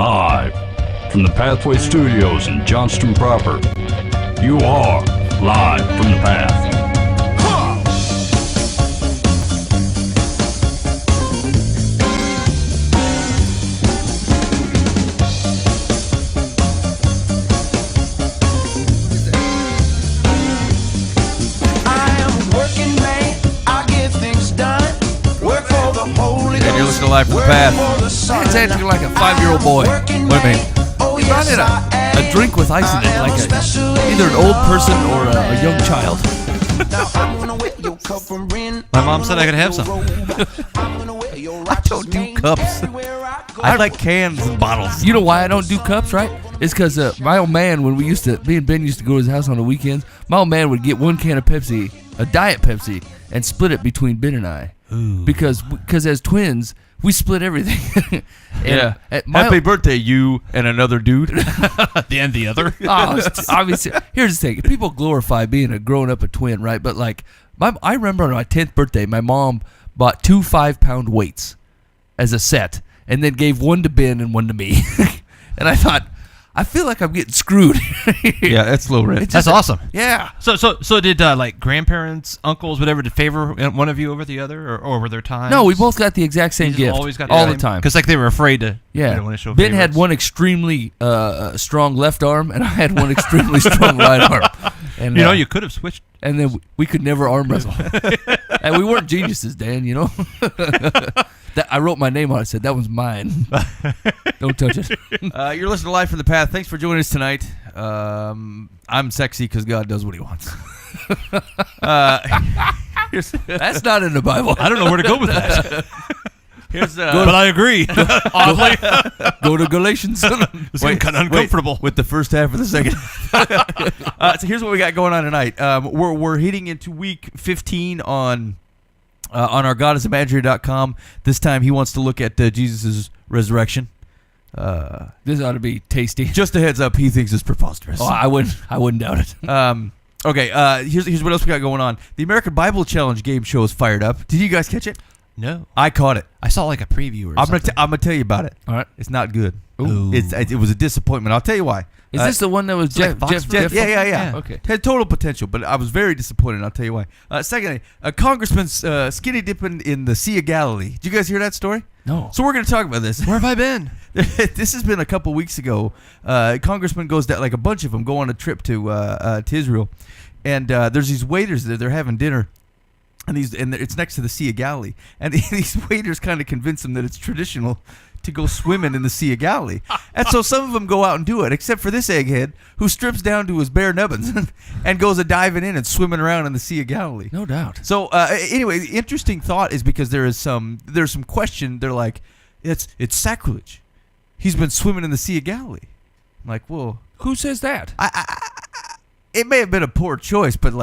live from the Pathway Studios in Johnston proper. You are live from the Path. And you're listening to Live from the Path. It's acting like a 5-year-old boy. What do you mean? He brought in a drink with ice in it, like either an old person or a young child. My mom said I could have some. I don't do cups. I like cans and bottles. You know why I don't do cups, right? It's because my old man, when me and Ben used to go to his house on the weekends, my old man would get one can of Pepsi, a Diet Pepsi, and split it between Ben and I. Ooh. Because as twins, we split everything. Yeah. Happy birthday, you and another dude. And the other. Obviously, here's the thing. People glorify being a grown-up a twin, right? But like, I remember on my 10th birthday, my mom bought 2 5-pound weights as a set, and then gave one to Ben and one to me. And I thought, I feel like I'm getting screwed. Yeah, that's low rent. That's awesome. Yeah. So did like grandparents, uncles, whatever, did favor one of you over the other, or were there times? No, we both got the exact same gift. Always got all the time. Because like they were afraid to. Yeah. Want to show Ben favorites. had one extremely strong left arm, and I had one extremely strong right arm. And you could have switched. And then we could never arm wrestle. And we weren't geniuses, Dan. You know. I wrote my name on it. I said, that one's mine. Don't touch it. You're listening to Live from the Path. Thanks for joining us tonight. I'm sexy because God does what he wants. That's not in the Bible. I don't know where to go with that. But I agree. Oddly. Go to Galatians. It's kind of uncomfortable. With the first half of the second. So here's what we got going on tonight. We're heading into week 15 on our GodIsImaginary.com. This time he wants to look at Jesus' resurrection. This ought to be tasty. Just a heads up, he thinks it's preposterous. Oh, I wouldn't doubt it. Okay, here's what else we got going on. The American Bible Challenge game show is fired up. Did you guys catch it? No. I caught it. I saw like a preview or something. I'm gonna tell you about it. All right. It's not good. Ooh. It was a disappointment. I'll tell you why. Is this the one that was Jeff? Yeah. Okay. Had total potential, but I was very disappointed. I'll tell you why. Secondly, a congressman's skinny dipping in the Sea of Galilee. Did you guys hear that story? No. So we're going to talk about this. Where have I been? This has been a couple weeks ago. Congressman goes down, like a bunch of them go on a trip to Israel, and there's these waiters there. They're having dinner. And it's next to the Sea of Galilee. And these waiters kind of convince them that it's traditional to go swimming in the Sea of Galilee. And so some of them go out and do it, except for this egghead who strips down to his bare nubbins and goes a diving in and swimming around in the Sea of Galilee. No doubt. So anyway, the interesting thought is because there's some question. They're like, it's sacrilege. He's been swimming in the Sea of Galilee. I'm like, well, who says that? It may have been a poor choice, but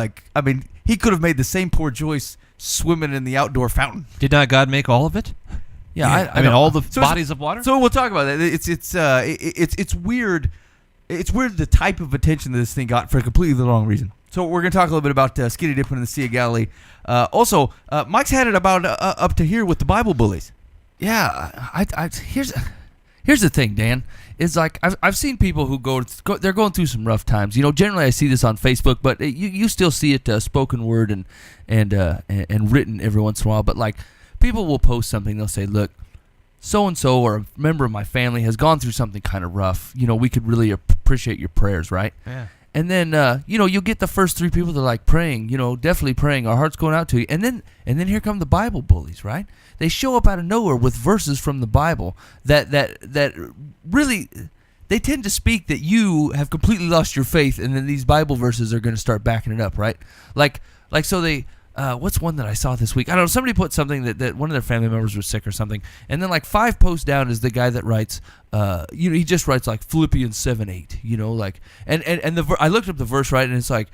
he could have made the same poor choice swimming in the outdoor fountain. Did not God make all of it? Yeah, I mean all the bodies of water. So we'll talk about that. It's weird. It's weird the type of attention that this thing got for a completely the wrong reason. So we're gonna talk a little bit about skinny dipping in the Sea of Galilee. Also, Mike's had it about up to here with the Bible bullies. Yeah, here's the thing, Dan. It's like I've seen people who they're going through some rough times. You know, generally I see this on Facebook, but you still see it spoken word and written every once in a while. But like people will post something, they'll say, "Look, so and so or a member of my family has gone through something kind of rough. You know, we could really appreciate your prayers, right?" Yeah. And then you'll get the first 3 people that are like praying, definitely praying. Our heart's going out to you. And then here come the Bible bullies, right? They show up out of nowhere with verses from the Bible that really they tend to speak that you have completely lost your faith, and then these Bible verses are going to start backing it up, right? Like so they. What's one that I saw this week? I don't know. Somebody put something that one of their family members was sick or something, and then like 5 posts down is the guy that writes. He just writes like Philippians 7:8. And I looked up the verse, right, and it's like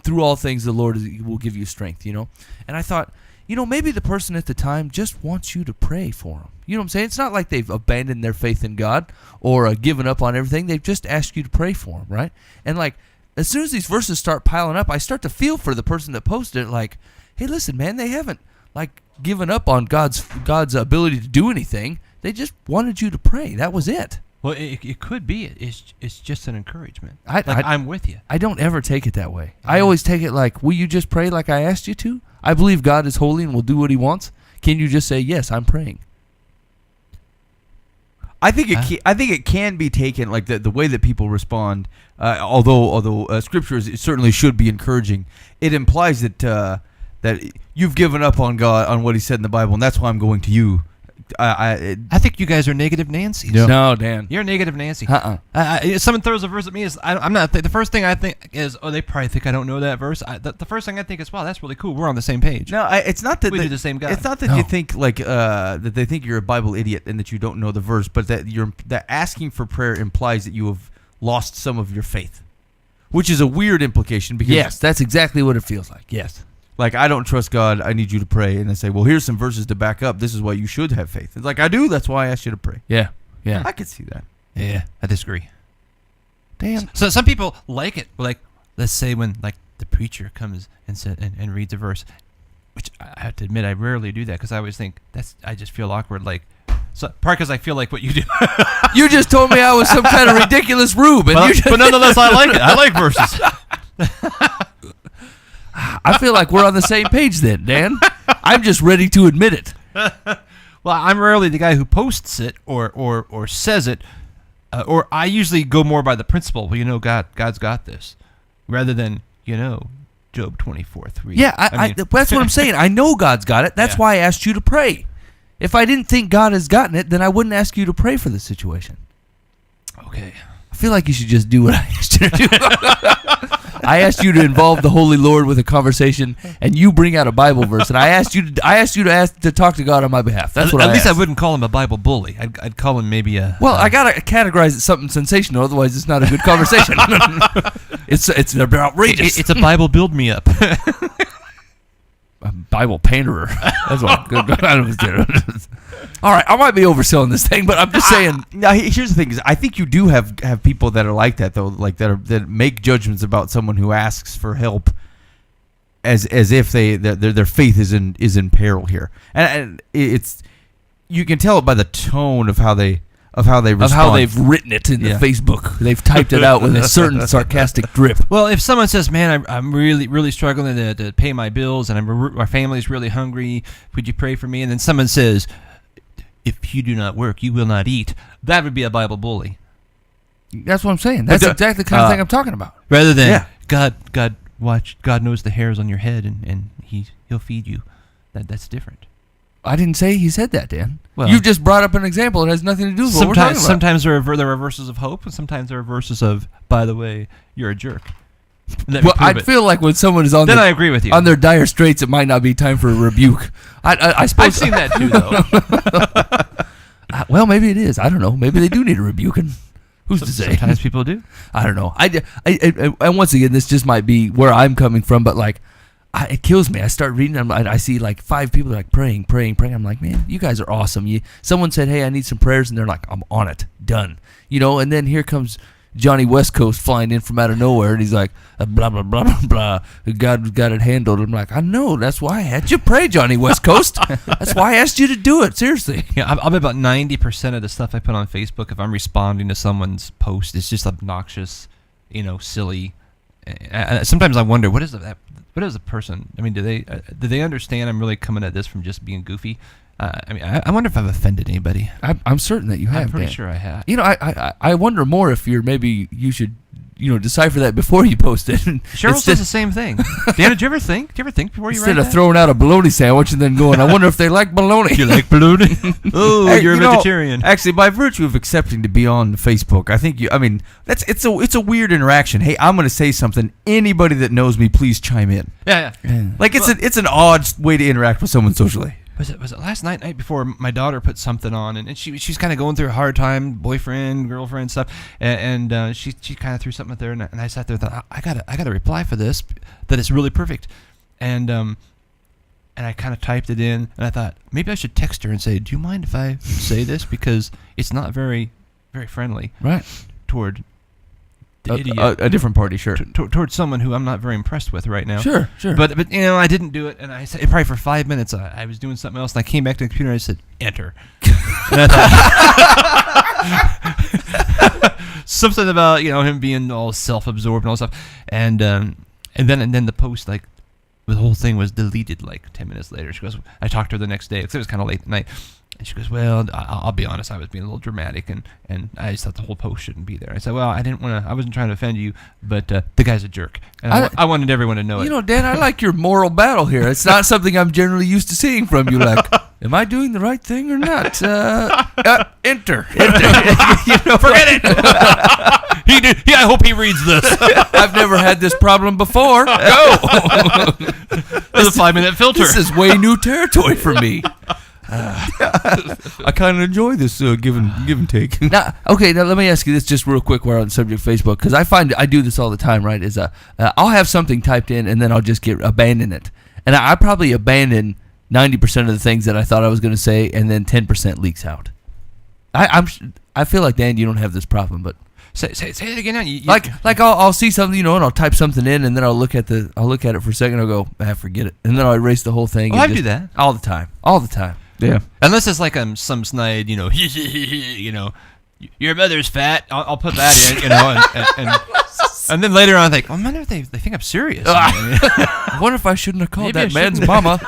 through all things the Lord will give you strength. And I thought, maybe the person at the time just wants you to pray for them. You know what I'm saying? It's not like they've abandoned their faith in God or given up on everything. They've just asked you to pray for them, right? And like. As soon as these verses start piling up, I start to feel for the person that posted it. Like, hey, listen, man, they haven't given up on God's ability to do anything. They just wanted you to pray. That was it. Well, it could be. It's just an encouragement. I- I'm with you. I don't ever take it that way. I always take it like, will you just pray like I asked you to? I believe God is holy and will do what he wants. Can you just say, yes, I'm praying? I think it can be taken like the way that people respond. Although Scripture certainly should be encouraging, it implies that you've given up on God, on what He said in the Bible, and that's why I'm going to you. I think you guys are negative Nancy's. No, Dan. You're a negative Nancy. Uh-uh. Someone throws a verse at me. I'm not. The first thing I think is, they probably think I don't know that verse. The first thing I think is, wow, that's really cool. We're on the same page. No, it's not that We do the same God. It's not that you think like that they think you're a Bible idiot and that you don't know the verse, but that asking for prayer implies that you have lost some of your faith, which is a weird implication because Yes, that's exactly what it feels like. Yes. like, I don't trust God, I need you to pray. And they say, well, here's some verses to back up. This is why you should have faith. It's like, I do. That's why I asked you to pray. Yeah. Yeah. I could see that. Yeah, I disagree. Dan. So some people like it. Like, let's say when like the preacher comes and reads a verse, which I have to admit I rarely do that because I always think I just feel awkward. Like, so part because I feel like what you do. You just told me I was some kind of ridiculous rube. And but nonetheless, I like it. I like verses. I feel like we're on the same page then, Dan. I'm just ready to admit it. Well, I'm rarely the guy who posts it or says it, or I usually go more by the principle. Well, God's got this, rather than Job 24:3. Yeah, I that's what I'm saying. I know God's got it. That's Yeah. why I asked you to pray. If I didn't think God has gotten it, then I wouldn't ask you to pray for the situation. Okay. I feel like you should just do what I asked you to do. I asked you to involve the Holy Lord with a conversation, and you bring out a Bible verse, and I asked you to talk to God on my behalf. That's what At least asked. I wouldn't call him a Bible bully. I'd call him maybe a. Well, I gotta categorize it something sensational, otherwise it's not a good conversation. It's outrageous. It's a Bible build me up. A Bible panderer. That's what I was doing. All right, I might be overselling this thing, but I'm just saying. Now, here's the thing: is I think you do have people that are like that, though, like that make judgments about someone who asks for help, as if their faith is in peril here, and it's you can tell it by the tone of how they respond. Of how they've written it in the Facebook. They've typed it out with a certain sarcastic drip. Well, if someone says, "Man, I'm really, really struggling to pay my bills, and my family's really hungry. Would you pray for me?" And then someone says, "If you do not work, you will not eat." That would be a Bible bully. That's what I'm saying. That's exactly the kind of thing I'm talking about. Rather than God knows the hairs on your head, and He'll feed you. That's different. I didn't say he said that, Dan. Well, you just brought up an example. It has nothing to do with what we're talking about. Sometimes there are verses of hope, and sometimes there are verses of, by the way, you're a jerk. Well, I feel like when someone is on I agree with you. on their dire straits, it might not be time for a rebuke. I suppose I've seen that too, though. Well, maybe it is. I don't know. Maybe they do need a rebuking. Who's to say? Sometimes people do. I don't know. And once again, this just might be where I'm coming from, but like, it kills me. I start reading, and I see like 5 people like praying. I'm like, man, you guys are awesome. Someone said, hey, I need some prayers, and they're like, I'm on it, done. And then here comes Johnny West Coast flying in from out of nowhere, and he's like, blah, blah, blah, blah, blah. God got it handled. I'm like, I know. That's why I had you pray, Johnny West Coast. That's why I asked you to do it. Seriously. Yeah, I'll bet about 90% of the stuff I put on Facebook, if I'm responding to someone's post, it's just obnoxious, silly. Sometimes I wonder, what is the person? I mean, do they understand I'm really coming at this from just being goofy? I wonder if I've offended anybody. I'm certain that you have. I'm pretty Dan. sure I have. I wonder more if you should decipher that before you post it. Cheryl says the same thing. Dan, did you ever think before you write instead of that? throwing out a bologna sandwich and then going, I wonder if they like bologna. You like bologna? Oh, Hey, you're a you know, vegetarian. Actually, by virtue of accepting to be on Facebook, I think it's a weird interaction. Hey, I'm going to say something. Anybody that knows me, please chime in. Yeah. Like it's an odd way to interact with someone socially. Was it last night before my daughter put something on, and she's kind of going through a hard time, boyfriend, girlfriend stuff, and she kind of threw something up there, and I sat there and thought, I gotta reply for this, that it's really perfect, and I kind of typed it in, and I thought maybe I should text her and say, do you mind if I say this, because it's not very, very friendly, Right. toward the idiot. A different party, sure. Towards someone who I'm not very impressed with right now. Sure. But I didn't do it, and I said probably for 5 minutes. I was doing something else, and I came back to the computer and I said enter. And I something about him being all self-absorbed and all stuff, and then the post, like, the whole thing was deleted like 10 minutes later. She goes, I talked to her the next day because it was kind of late at night. And she goes, well, I'll be honest, I was being a little dramatic, and I just thought the whole post shouldn't be there. I said, well, I wasn't trying to offend you, but the guy's a jerk. And I wanted everyone to know it. Dan, I like your moral battle here. It's not something I'm generally used to seeing from you. Like, am I doing the right thing or not? Enter. Forget it. He did. Yeah, I hope he reads this. I've never had this problem before. Go. There's a 5-minute filter. This is way new territory for me. I kind of enjoy this give and take. Now, let me ask you this just real quick. We're on the subject of Facebook, because I find I do this all the time. Right? I'll have something typed in and then I'll just abandon it, and I probably abandon 90% of the things that I thought I was going to say, and then 10% leaks out. I feel like, Dan, you don't have this problem, but say it again. I'll see something, and I'll type something in, and then I'll look at it for a second. I'll go, forget it, and then I'll erase the whole thing. Oh, I do that all the time. Yeah, unless it's like some snide, your mother's fat. I'll put that in, and then later on I think, I wonder if they think I'm serious. I wonder if I shouldn't have called that man's mama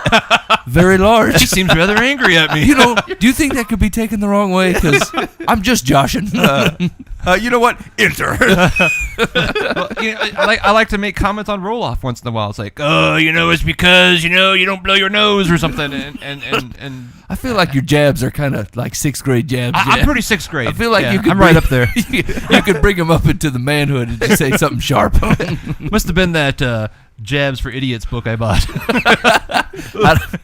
very large. She seems rather angry at me. Do you think that could be taken the wrong way? Because I'm just joshing. You know what? Enter. Well, I like to make comments on roll-off once in a while. It's like, it's because you don't blow your nose or something, and I feel like your jabs are kind of like 6th grade jabs. I'm pretty 6th grade. I feel like you could I'm right up there. You could bring them up into the manhood and just say something sharp. Must have been that Jabs for Idiots book I bought.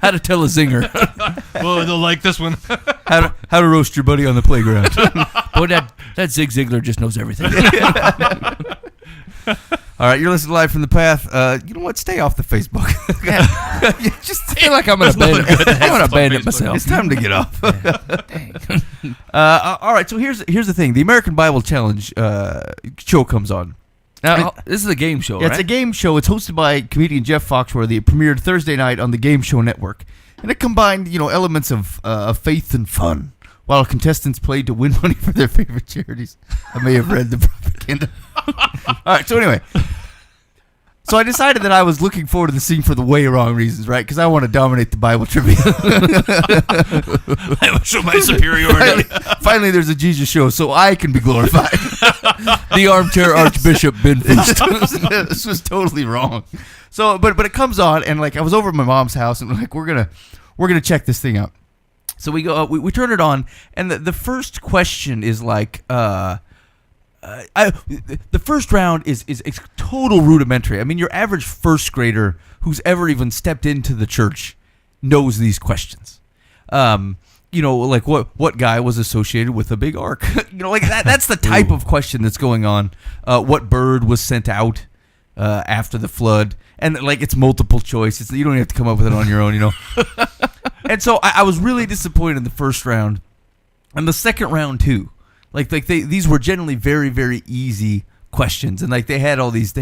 How to tell a zinger. Well, they'll like this one. How to roast your buddy on the playground. Boy, that Zig Ziglar just knows everything. All right, you're listening live from the path. You know what? Stay off the Facebook. I feel like I'm gonna abandon it myself. It's time to get off. Dang. All right, so here's the thing. The American Bible Challenge show comes on. Now, this is a game show, Yeah, right? it's a game show. It's hosted by comedian Jeff Foxworthy. It premiered Thursday night on the Game Show Network, and it combined elements of faith and fun, while contestants played to win money for their favorite charities. I may have read the propaganda. All right, so anyway. So I decided that I was looking forward to the scene for the way wrong reasons, right? Because I want to dominate the Bible trivia. I will show my superiority. Finally, there's a Jesus show, so I can be glorified. The armchair Archbishop Ben Feast. This was totally wrong. So, but it comes on, and like I was over at my mom's house, and like we're gonna check this thing out. So we go, we turn it on, and the first question is like, the first round is total rudimentary. I mean, your average first grader who's ever even stepped into the church knows these questions. Like what guy was associated with a big ark? Like that's the type of question that's going on. What bird was sent out after the flood? And like it's multiple choice. You don't have to come up with it on your own, And so I was really disappointed in the first round, and the second round too. Like these were generally very, very easy questions, and like they had these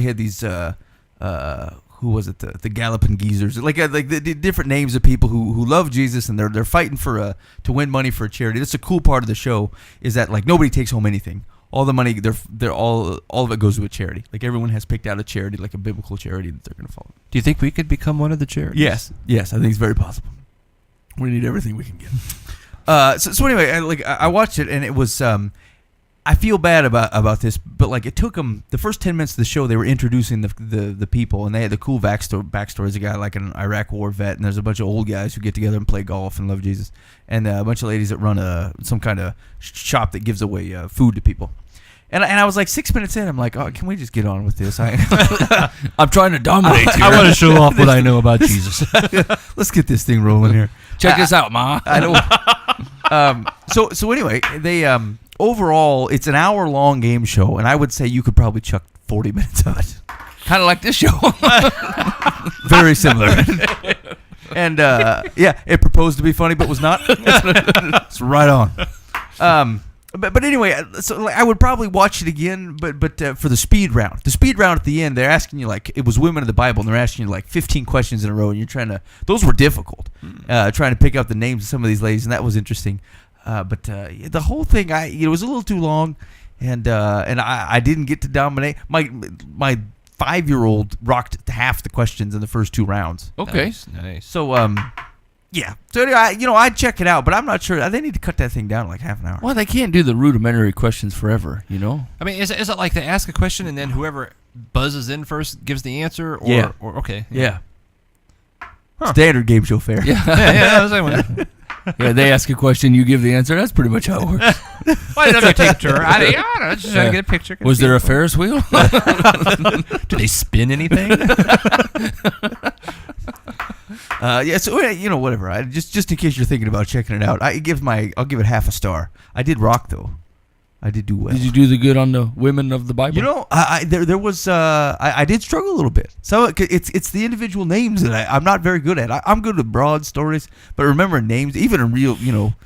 who was it, the Galloping Geezers, like the different names of people who love Jesus, and they're fighting to win money for a charity. That's a cool part of the show, is that like nobody takes home anything. All the money, they're all of it goes to a charity. Like everyone has picked out a charity, like a biblical charity that they're going to follow. Do you think we could become one of the charities? Yes, I think it's very possible. We need everything we can get. So anyway, I watched it, and it was. I feel bad about this, but like it took them the first 10 minutes of the show. They were introducing the people, and they had the cool backstory. There's a guy like an Iraq War vet, and there's a bunch of old guys who get together and play golf and love Jesus, and a bunch of ladies that run some kind of shop that gives away food to people. And I was like 6 minutes in, I'm like, oh, can we just get on with this? I'm trying to dominate here. I want to show off what I know about Jesus. Let's get this thing rolling here. Check this out, Ma. I don't. So anyway, they overall it's an hour-long game show, and I would say you could probably chuck 40 minutes of it. Kind of like this show. Very similar. And it proposed to be funny, but was not. It's right on. But anyway, so I would probably watch it again, but for the speed round. The speed round at the end, they're asking you, like, it was women of the Bible, and they're asking you, like, 15 questions in a row, and you're trying to, those were difficult, trying to pick out the names of some of these ladies, and that was interesting. But the whole thing, it was a little too long, and I didn't get to dominate. My 5-year-old rocked half the questions in the first 2 rounds. Okay. Nice. So yeah. So anyway, I'd check it out, but I'm not sure. They need to cut that thing down like half an hour. Well, they can't do the rudimentary questions forever, you know? I mean, is it like they ask a question and then whoever buzzes in first gives the answer? Or, Yeah. Or, okay. Yeah. Standard game show fare. Yeah. yeah, I was like, Yeah, they ask a question, you give the answer. That's pretty much how it works. why did I take a tour? I don't know. Just trying to get a picture. Was there a Ferris wheel? Do they spin anything? Yeah. So whatever. Just in case you're thinking about checking it out, I'll give it half a star. I did rock though. I did do well. Did you do the good on the women of the Bible? There was I did struggle a little bit. So it's the individual names that I'm not very good at. I'm good with broad stories, but remember names, even in real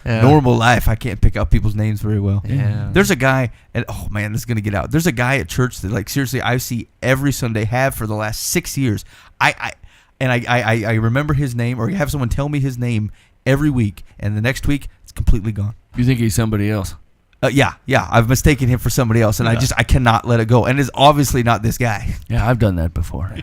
normal life, I can't pick out people's names very well. Yeah. There's a guy, and oh man, this is gonna get out. There's a guy at church that like seriously I see every Sunday, have for the last 6 years. I remember his name, or you have someone tell me his name every week, and the next week it's completely gone. You think he's somebody else? Yeah, I've mistaken him for somebody else, and I cannot let it go. And it's obviously not this guy. Yeah, I've done that before.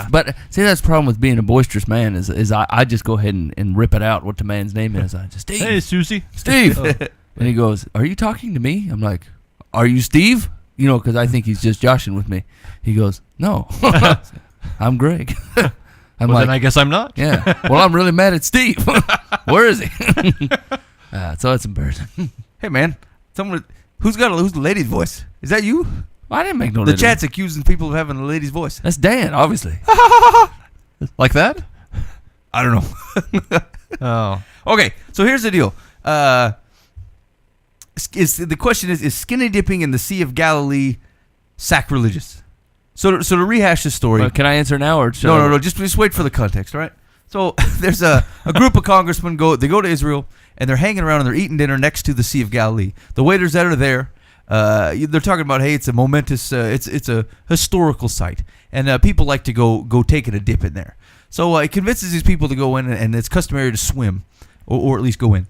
But see, that's the problem with being a boisterous man is I just go ahead and rip it out what the man's name is. I just, Steve, Susie. Steve. And he goes, "Are you talking to me?" I'm like, "Are you Steve?" Because I think he's just joshing with me. He goes, "No, I'm Greg." I'm Well, like, then I guess I'm not. yeah. Well, I'm really mad at Steve. Where is he? So it's embarrassing. Hey man, who's the lady's voice? Is that you? I didn't make no. The little- chat's accusing people of having the lady's voice. That's Dan, obviously. Like that? I don't know. Oh. Okay, so here's the deal. The question is skinny dipping in the Sea of Galilee sacrilegious? So to rehash the story. Can I answer now or No. Just wait for the context, all right? So there's a group of congressmen go to Israel, and they're hanging around and they're eating dinner next to the Sea of Galilee. The waiters that are there, they're talking about, hey, it's a momentous, it's a historical site, and people like to go taking a dip in there. So it convinces these people to go in, and it's customary to swim, or at least go in.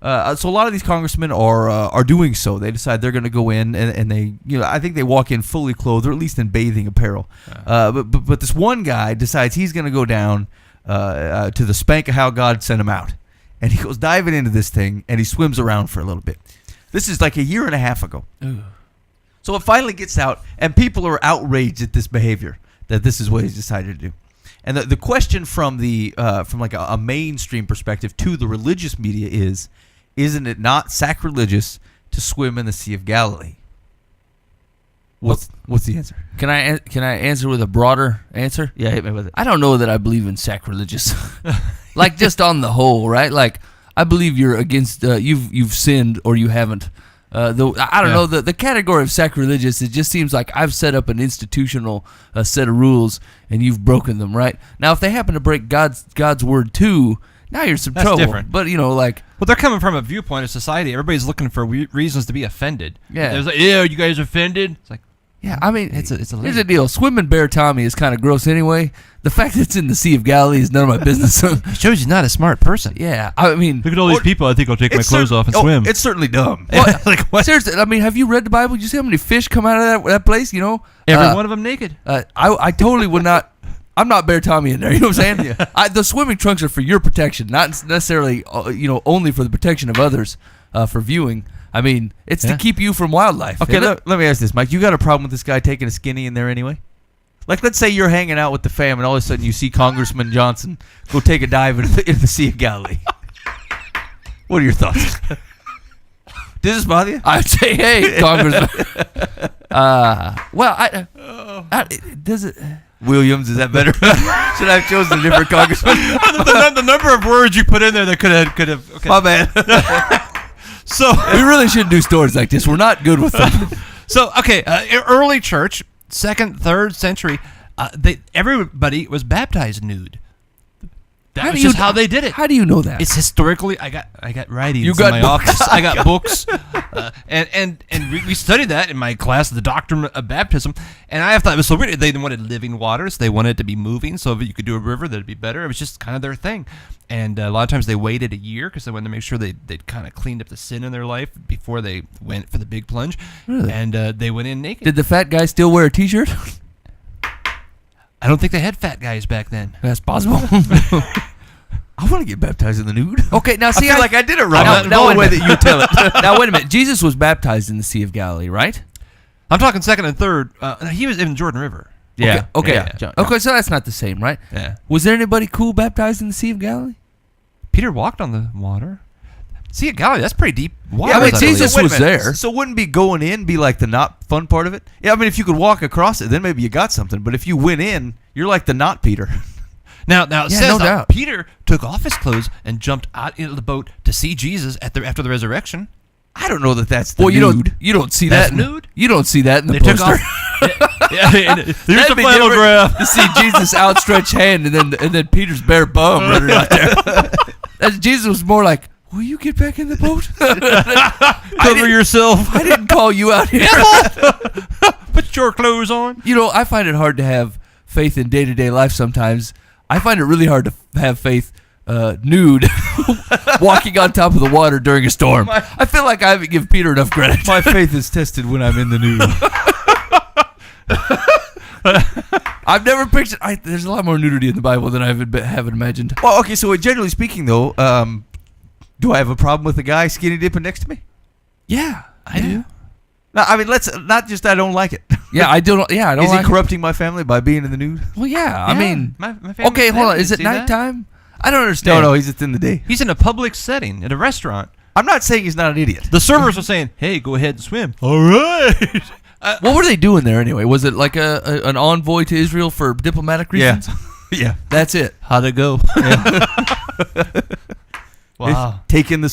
So a lot of these congressmen are doing so. They decide they're going to go in, and they, I think they walk in fully clothed, or at least in bathing apparel. But this one guy decides he's going to go down to the spank of how God sent him out, and he goes diving into this thing, and he swims around for a little bit. This is like a year and a half ago. Ugh. So it finally gets out, and people are outraged at this behavior, that this is what he's decided to do. And the question from like a mainstream perspective to the religious media is, isn't it not sacrilegious to swim in the Sea of Galilee? What's the answer? Can I answer with a broader answer? Yeah, hit me with it. I don't know that I believe in sacrilegious. Like just on the whole, right? Like I believe you're against you've sinned or you haven't. I don't know the category of sacrilegious. It just seems like I've set up an institutional set of rules and you've broken them. Right now, if they happen to break God's word too, now you're in some trouble. Different. But like. Well, they're coming from a viewpoint of society. Everybody's looking for reasons to be offended. Yeah. There's like, you guys offended? It's like, Yeah, I mean, It's a here's lady. the deal. Swimming Bear Tommy is kind of gross anyway. The fact that it's in the Sea of Galilee is none of my business. it shows you're not a smart person. Yeah, I mean, Look at all these people. I think I'll take my clothes off and swim. It's certainly dumb. what? Like, what? Seriously, I mean, have you read the Bible? Did you see how many fish come out of that place? Every one of them naked. I totally would not. I'm not Bear Tommy in there. You know what I'm saying? The swimming trunks are for your protection, not necessarily only for the protection of others for viewing. I mean, it's to keep you from wildlife. Okay, isn't it? let me ask this, Mike. You got a problem with this guy taking a skinny in there anyway? Like, let's say you're hanging out with the fam, and all of a sudden you see Congressman Johnson go take a dive into the Sea of Galilee. What are your thoughts? Does this bother you? I'd say, hey, Congressman. Does it? Williams, is that better? Should I have chosen a different congressman? the number of words you put in there that could have. Okay. My bad. So We really shouldn't do stories like this. We're not good with them. Early church, 2nd, 3rd century, everybody was baptized nude. That was just how they did it. How do you know that? It's historically. I got writings You got in my books. office. I got books, and we studied that in my class, the doctrine of baptism. And I thought it was so weird. They wanted living waters. They wanted it to be moving, so if you could do a river, that'd be better. It was just kind of their thing. And a lot of times they waited a year because they wanted to make sure they'd kind of cleaned up the sin in their life before they went for the big plunge. Really? And they went in naked. Did the fat guy still wear a T-shirt? I don't think they had fat guys back then. That's possible. I want to get baptized in the nude. Okay, now see, I feel like I did it wrong. Now- the now wait a way minute. that you tell it. Now wait a minute. Jesus was baptized in the Sea of Galilee, right? I'm talking second and third. He was in the Jordan River. Okay. Yeah. Okay, so that's not the same, right? Yeah. Was there anybody cool baptized in the Sea of Galilee? Peter walked on the water. Sea of Galilee, that's pretty deep water. I mean, I Jesus believe. was there. So wouldn't be going in be like the not fun part of it? Yeah, I mean, if you could walk across it, then maybe you got something. But if you went in, you're like the not Peter. Now it Yeah, says no that doubt. Peter took off his clothes and jumped out into the boat to see Jesus after the resurrection. I don't know that that's the Well, nude. you don't see That's that. nude? You don't see that in the They took poster. off. Here's the That'd be flannel different graph. to see Jesus' outstretched hand and then Peter's bare bum running out there. Jesus was more like, "Will you get back in the boat? Cover yourself. I didn't call you out here." Put your clothes on. You know, I find it hard to have faith in day-to-day life sometimes. I find it really hard to have faith nude, walking on top of the water during a storm. I feel like I haven't given Peter enough credit. My faith is tested when I'm in the nude. I've never pictured. There's a lot more nudity in the Bible than I haven't imagined. Well, okay, so generally speaking, though, do I have a problem with a guy skinny dipping next to me? Yeah, I do. No, I mean, let's not just I don't like it. Yeah, I don't. Yeah, I don't. Is like he corrupting my family by being in the nude? Well, yeah. I mean, my family okay, hold on. didn't Is it see that. nighttime? I don't understand. No, he's just in the day. He's in a public setting at a restaurant. I'm not saying he's not an idiot. The servers are saying, "Hey, go ahead and swim." All right. What were they doing there anyway? Was it like an envoy to Israel for diplomatic reasons? Yeah. That's it. How'd it go? Wow. Taking the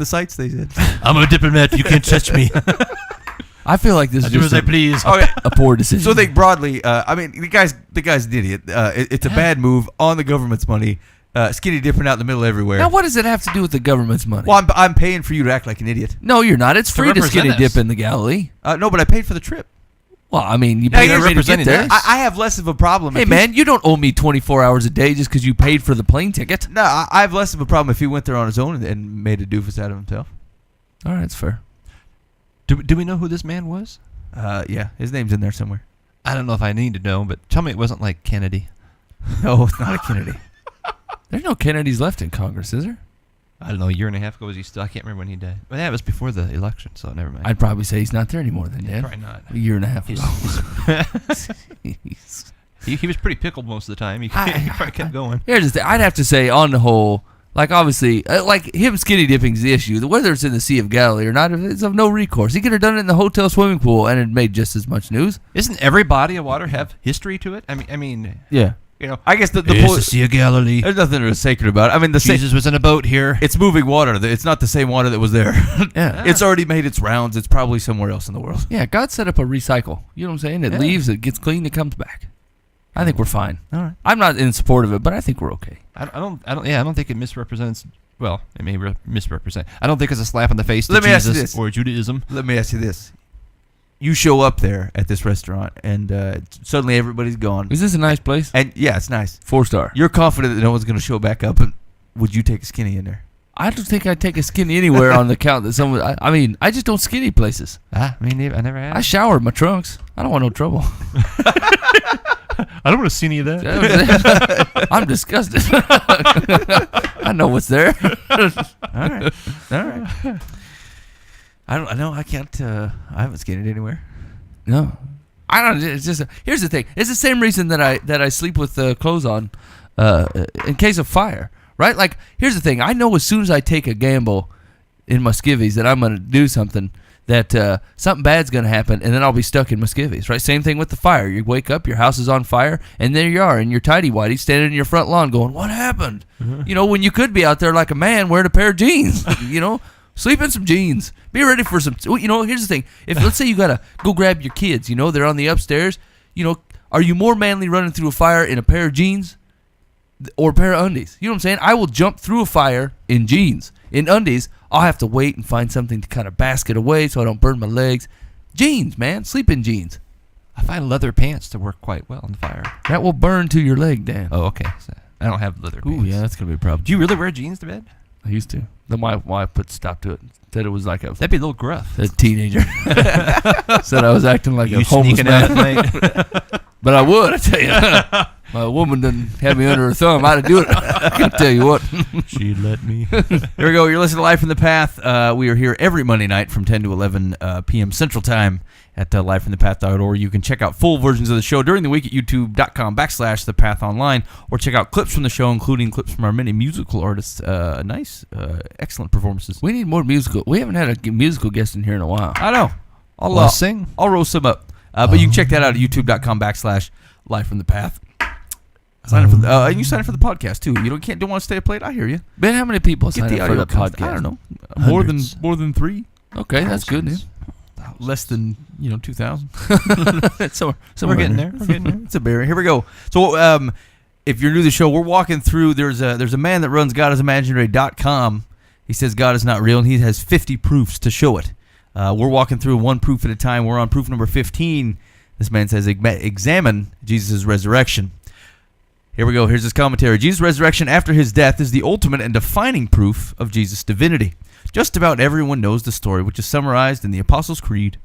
sights, they said. I'm a diplomat. You can't touch me. I feel like this I is do just as I please. Okay. a poor decision. So think broadly. I mean, the guy's an idiot. It's a bad move on the government's money. Skinny dipping out in the middle everywhere. Now, what does it have to do with the government's money? Well, I'm paying for you to act like an idiot. No, you're not. It's free to represent skinny us. dip in the Galilee. No, but I paid for the trip. Well, I mean, you Yeah, paid you're for me to get representing there. us. I have less of a problem. Hey, if man, you don't owe me 24 hours a day just because you paid for the plane ticket. No, I have less of a problem if he went there on his own and made a doofus out of himself. All right, that's fair. Do we know who this man was? Yeah, his name's in there somewhere. I don't know if I need to know, but tell me it wasn't like Kennedy. No, it's not a Kennedy. There's no Kennedys left in Congress, is there? I don't know. A year and a half ago was he still? I can't remember when he died. Well, yeah, it was before the election, so never mind. I'd probably say he's not there anymore then, Dan. Probably not. A year and a half ago. He was pretty pickled most of the time. He probably kept going. Here's the thing. I'd have to say, on the whole, like obviously, like him skinny dipping is the issue. Whether it's in the Sea of Galilee or not, it's of no recourse. He could have done it in the hotel swimming pool and it made just as much news. Isn't every body of water have history to it? I mean, Yeah. you know. I guess the It's point. the Sea of Galilee. There's nothing really sacred about it. I mean, Jesus was in a boat here. it's moving water. It's not the same water that was there. Yeah. It's already made its rounds. It's probably somewhere else in the world. Yeah, God set up a recycle. You know what I'm saying? It Yeah. leaves, it gets clean, it comes back. I think we're fine. All right. I'm not in support of it, but I think we're okay. I don't think it misrepresents. Well, it may misrepresent. I don't think it's a slap in the face to Let me ask you Jesus this. or Judaism. Let me ask you this. You show up there at this restaurant, and suddenly everybody's gone. Is this a nice place? And yeah, it's nice. 4-star. You're confident that no one's going to show back up. And would you take a skinny in there? I don't think I'd take a skinny anywhere on the count that someone. I mean, I just don't skinny places. I never had. I shower in my trunks. I don't want no trouble. I don't want to see any of that. I'm disgusted. I know what's there. All right. All right. I don't know. I can't. I haven't skated anywhere. No, I don't. It's just here's the thing. It's the same reason that I sleep with clothes on, in case of fire. Right? Like here's the thing. I know as soon as I take a gamble in my skivvies that I'm gonna do something. That something bad's going to happen, and then I'll be stuck in my skivvies, right? Same thing with the fire. You wake up, your house is on fire, and there you are in your tighty-whitey standing in your front lawn going, what happened? You know, when you could be out there like a man wearing a pair of jeans, you know? Sleep in some jeans. Be ready for some, you know, here's the thing. If let's say you got to go grab your kids, you know, they're on the upstairs, you know, are you more manly running through a fire in a pair of jeans or a pair of undies. You know what I'm saying? I will jump through a fire in jeans. In undies, I'll have to wait and find something to kind of bask it away so I don't burn my legs. Jeans, man. Sleep in jeans. I find leather pants to work quite well on the fire. That will burn to your leg, Dan. Oh, okay. So I don't have leather Ooh, pants. yeah, that's going to be a problem. Do you really wear jeans to bed? I used to. Then my wife put stop to it. Said it was like That'd be a little gruff. a teenager. Said I was acting like a homeless sneaking out man. at night. But I would, I tell you. My woman didn't have me under her thumb. I'd do it. I can tell you what. She'd let me. Here we go. You're listening to Live from the Path. We are here every Monday night from 10 to 11 p.m. Central Time at livefromthepath.org. You can check out full versions of the show during the week at youtube.com/thepathonline, or check out clips from the show, including clips from our many musical artists. Excellent performances. We need more musical. We haven't had a musical guest in here in a while. I know. I'll sing. I'll roast them up. But you can check that out at youtube.com/livefromthepath. Sign up for and you sign up for the podcast too. You don't want to stay up late. I hear you. Ben, how many people Get signed the up for audio the podcast? content. I don't know. Hundreds. More than 3. Okay, that's good news. Less than 2,000. So We're getting there. We're getting there. It's a barrier. Here we go. So if you're new to the show, we're walking through. There's a man that runs GodIsImaginary.com. He says God is not real, and he has 50 proofs to show it. We're walking through one proof at a time. We're on proof number 15. This man says, examine Jesus' resurrection. Here we go. Here's his commentary. Jesus' resurrection after his death is the ultimate and defining proof of Jesus' divinity. Just about everyone knows the story, which is summarized in the Apostles' Creed.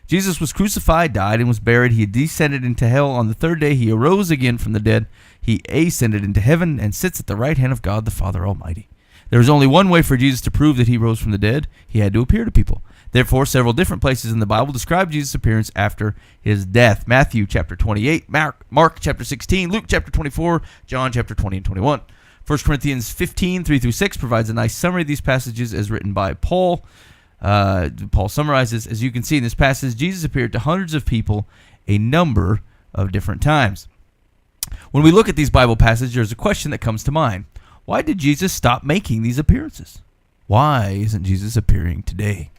Jesus was crucified, died, and was buried. He descended into hell. On the third day, he arose again from the dead. He ascended into heaven and sits at the right hand of God the Father Almighty. There is only one way for Jesus to prove that he rose from the dead. He had to appear to people. Therefore, several different places in the Bible describe Jesus' appearance after his death. Matthew chapter 28, Mark chapter 16, Luke chapter 24, John chapter 20 and 21. 1 Corinthians 15, 3-6 provides a nice summary of these passages as written by Paul. Paul summarizes, as you can see in this passage, Jesus appeared to hundreds of people a number of different times. When we look at these Bible passages, there's a question that comes to mind. Why did Jesus stop making these appearances? Why isn't Jesus appearing today?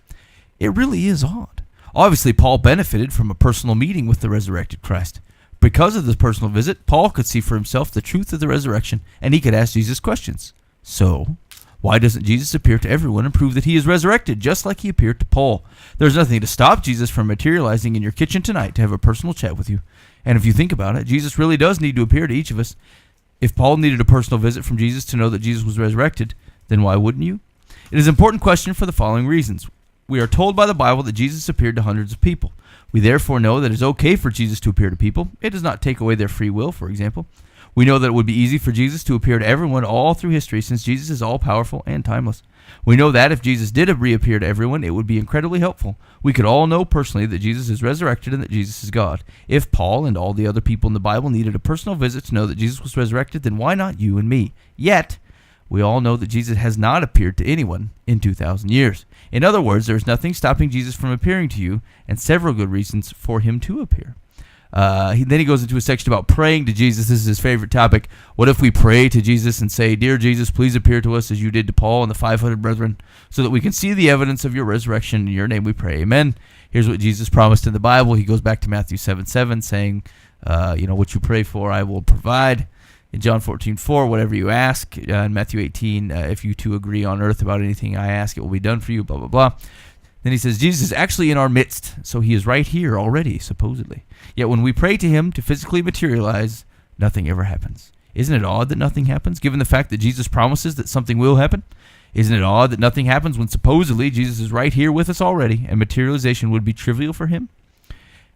It really is odd. Obviously, Paul benefited from a personal meeting with the resurrected Christ. Because of this personal visit, Paul could see for himself the truth of the resurrection, and he could ask Jesus questions. So, why doesn't Jesus appear to everyone and prove that he is resurrected, just like he appeared to Paul? There's nothing to stop Jesus from materializing in your kitchen tonight to have a personal chat with you. And if you think about it, Jesus really does need to appear to each of us. If Paul needed a personal visit from Jesus to know that Jesus was resurrected, then why wouldn't you? It is an important question for the following reasons. We are told by the Bible that Jesus appeared to hundreds of people. We therefore know that it is okay for Jesus to appear to people. It does not take away their free will, for example. We know that it would be easy for Jesus to appear to everyone all through history, since Jesus is all-powerful and timeless. We know that if Jesus did reappear to everyone, it would be incredibly helpful. We could all know personally that Jesus is resurrected and that Jesus is God. If Paul and all the other people in the Bible needed a personal visit to know that Jesus was resurrected, then why not you and me? Yet, we all know that Jesus has not appeared to anyone in 2,000 years. In other words, there is nothing stopping Jesus from appearing to you, and several good reasons for him to appear. Then he goes into a section about praying to Jesus. This is his favorite topic. What if we pray to Jesus and say, Dear Jesus, please appear to us as you did to Paul and the 500 brethren, so that we can see the evidence of your resurrection. In your name we pray. Amen. Here's what Jesus promised in the Bible. He goes back to Matthew 7:7, saying, what you pray for, I will provide. In John 14:4, whatever you ask. In Matthew 18, if you two agree on earth about anything I ask, it will be done for you, blah, blah, blah. Then he says, Jesus is actually in our midst, so he is right here already, supposedly. Yet when we pray to him to physically materialize, nothing ever happens. Isn't it odd that nothing happens, given the fact that Jesus promises that something will happen? Isn't it odd that nothing happens when supposedly Jesus is right here with us already, and materialization would be trivial for him?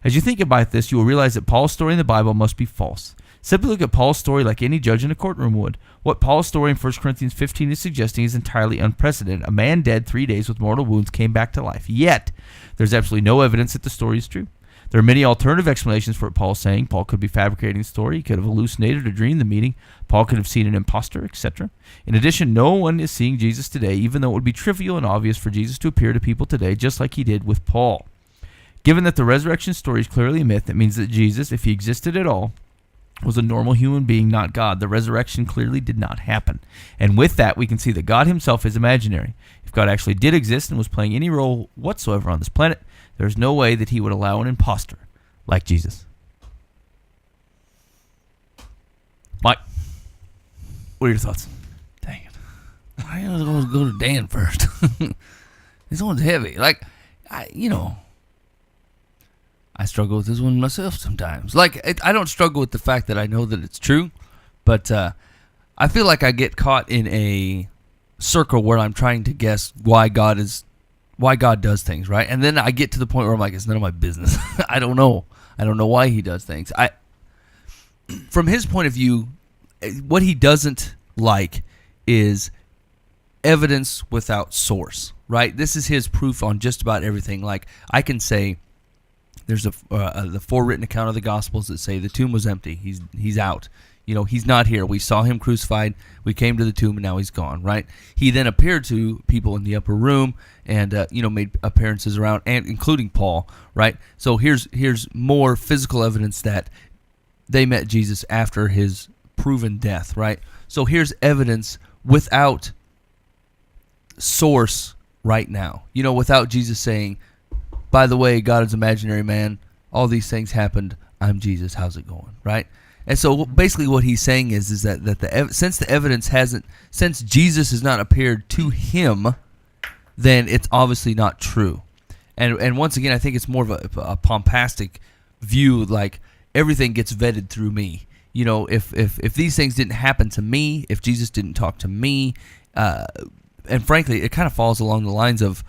As you think about this, you will realize that Paul's story in the Bible must be false. Simply look at Paul's story like any judge in a courtroom would. What Paul's story in 1 Corinthians 15 is suggesting is entirely unprecedented. A man dead 3 days with mortal wounds came back to life. Yet, there's absolutely no evidence that the story is true. There are many alternative explanations for what Paul's saying. Paul could be fabricating the story. He could have hallucinated or dreamed the meaning. Paul could have seen an imposter, etc. In addition, no one is seeing Jesus today, even though it would be trivial and obvious for Jesus to appear to people today, just like he did with Paul. Given that the resurrection story is clearly a myth, that means that Jesus, if he existed at all, was a normal human being, not God. The resurrection clearly did not happen. And with that, we can see that God himself is imaginary. If God actually did exist and was playing any role whatsoever on this planet, there's no way that he would allow an imposter like Jesus. Mike. What are your thoughts? Dang it. I was going to go to Dan first. This one's heavy. Like, I struggle with this one myself sometimes. Like, I don't struggle with the fact that I know that it's true, but I feel like I get caught in a circle where I'm trying to guess why God does things, right? And then I get to the point where I'm like, it's none of my business. I don't know why he does things. From his point of view, what he doesn't like is evidence without source, right? This is his proof on just about everything. Like, I can say there's the forewritten account of the Gospels that say the tomb was empty. He's out. He's not here. We saw him crucified. We came to the tomb, and now he's gone, right? He then appeared to people in the upper room and, made appearances around, and including Paul, right? So here's more physical evidence that they met Jesus after his proven death, right? So here's evidence without source right now. Without Jesus saying, by the way, God is imaginary, man. All these things happened. I'm Jesus. How's it going, right? And so basically what he's saying is that since Jesus has not appeared to him, then it's obviously not true. And once again, I think it's more of a pompastic view, like everything gets vetted through me. If these things didn't happen to me, if Jesus didn't talk to me, and frankly, it kind of falls along the lines of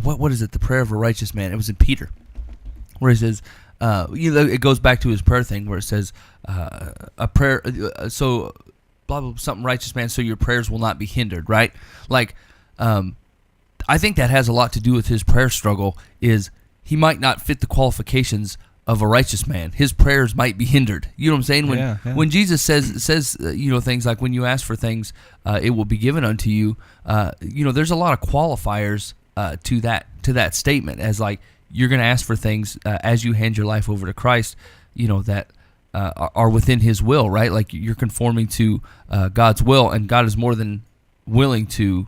what is it? The prayer of a righteous man. It was in Peter, where he says, it goes back to his prayer thing where it says, a prayer, so blah, blah, something righteous man, so your prayers will not be hindered, right? Like, I think that has a lot to do with his prayer struggle, is he might not fit the qualifications of a righteous man. His prayers might be hindered. You know what I'm saying? When Jesus says things like, when you ask for things, it will be given unto you, there's a lot of qualifiers to that statement, as like, you're going to ask for things as you hand your life over to Christ, that are within his will, right? Like, you're conforming to God's will, and God is more than willing to,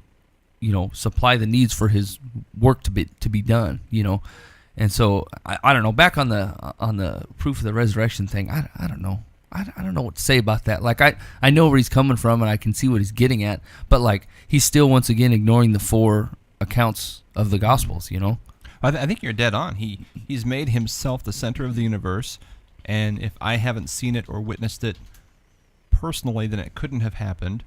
supply the needs for his work to be done, And so I don't know. Back on the proof of the resurrection thing, I don't know. I don't know what to say about that. Like, I know where he's coming from, and I can see what he's getting at, but like, he's still once again ignoring the 4 accounts of the Gospels, I think you're dead on. He's made himself the center of the universe, and if I haven't seen it or witnessed it personally, then it couldn't have happened.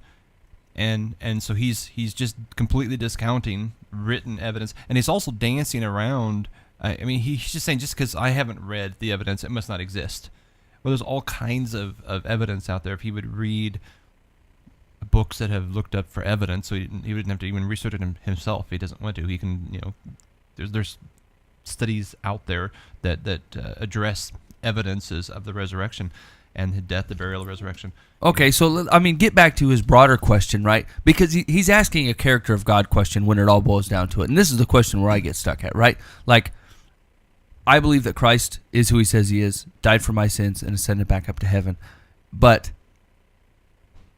And so he's just completely discounting written evidence, and he's also dancing around. I mean, he's just saying, just because I haven't read the evidence, it must not exist. Well, there's all kinds of evidence out there. If he would read books that have looked up for evidence, so he wouldn't have to even research it himself. If he doesn't want to. He can, there's studies out there that address evidences of the resurrection and the death, the burial, the resurrection. Okay, so I mean, get back to his broader question, right? Because he's asking a character of God question when it all boils down to it, and this is the question where I get stuck at, right? Like, I believe that Christ is who he says he is, died for my sins, and ascended back up to heaven. But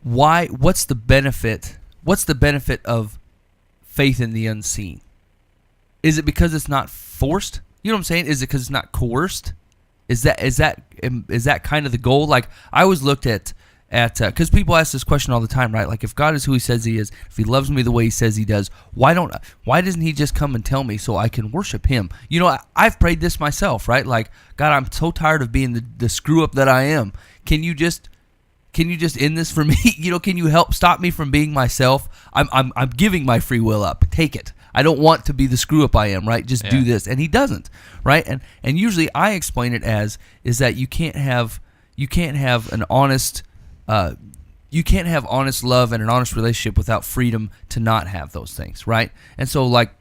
why? What's the benefit? What's the benefit of faith in the unseen? Is it because it's not forced? You know what I'm saying? Is it because it's not coerced? Is that kind of the goal? Like, I always looked at because people ask this question all the time, right? Like, if God is who he says he is, if he loves me the way he says he does, why doesn't he just come and tell me so I can worship him? I've prayed this myself, right? Like, God, I'm so tired of being the screw up that I am. Can you just end this for me? Can you help stop me from being myself? I'm giving my free will up. Take it. I don't want to be the screw up I am, right? Just do this. And he doesn't, right? And usually I explain it is that you can't have an honest you can't have honest love and an honest relationship without freedom to not have those things, right? And so, like,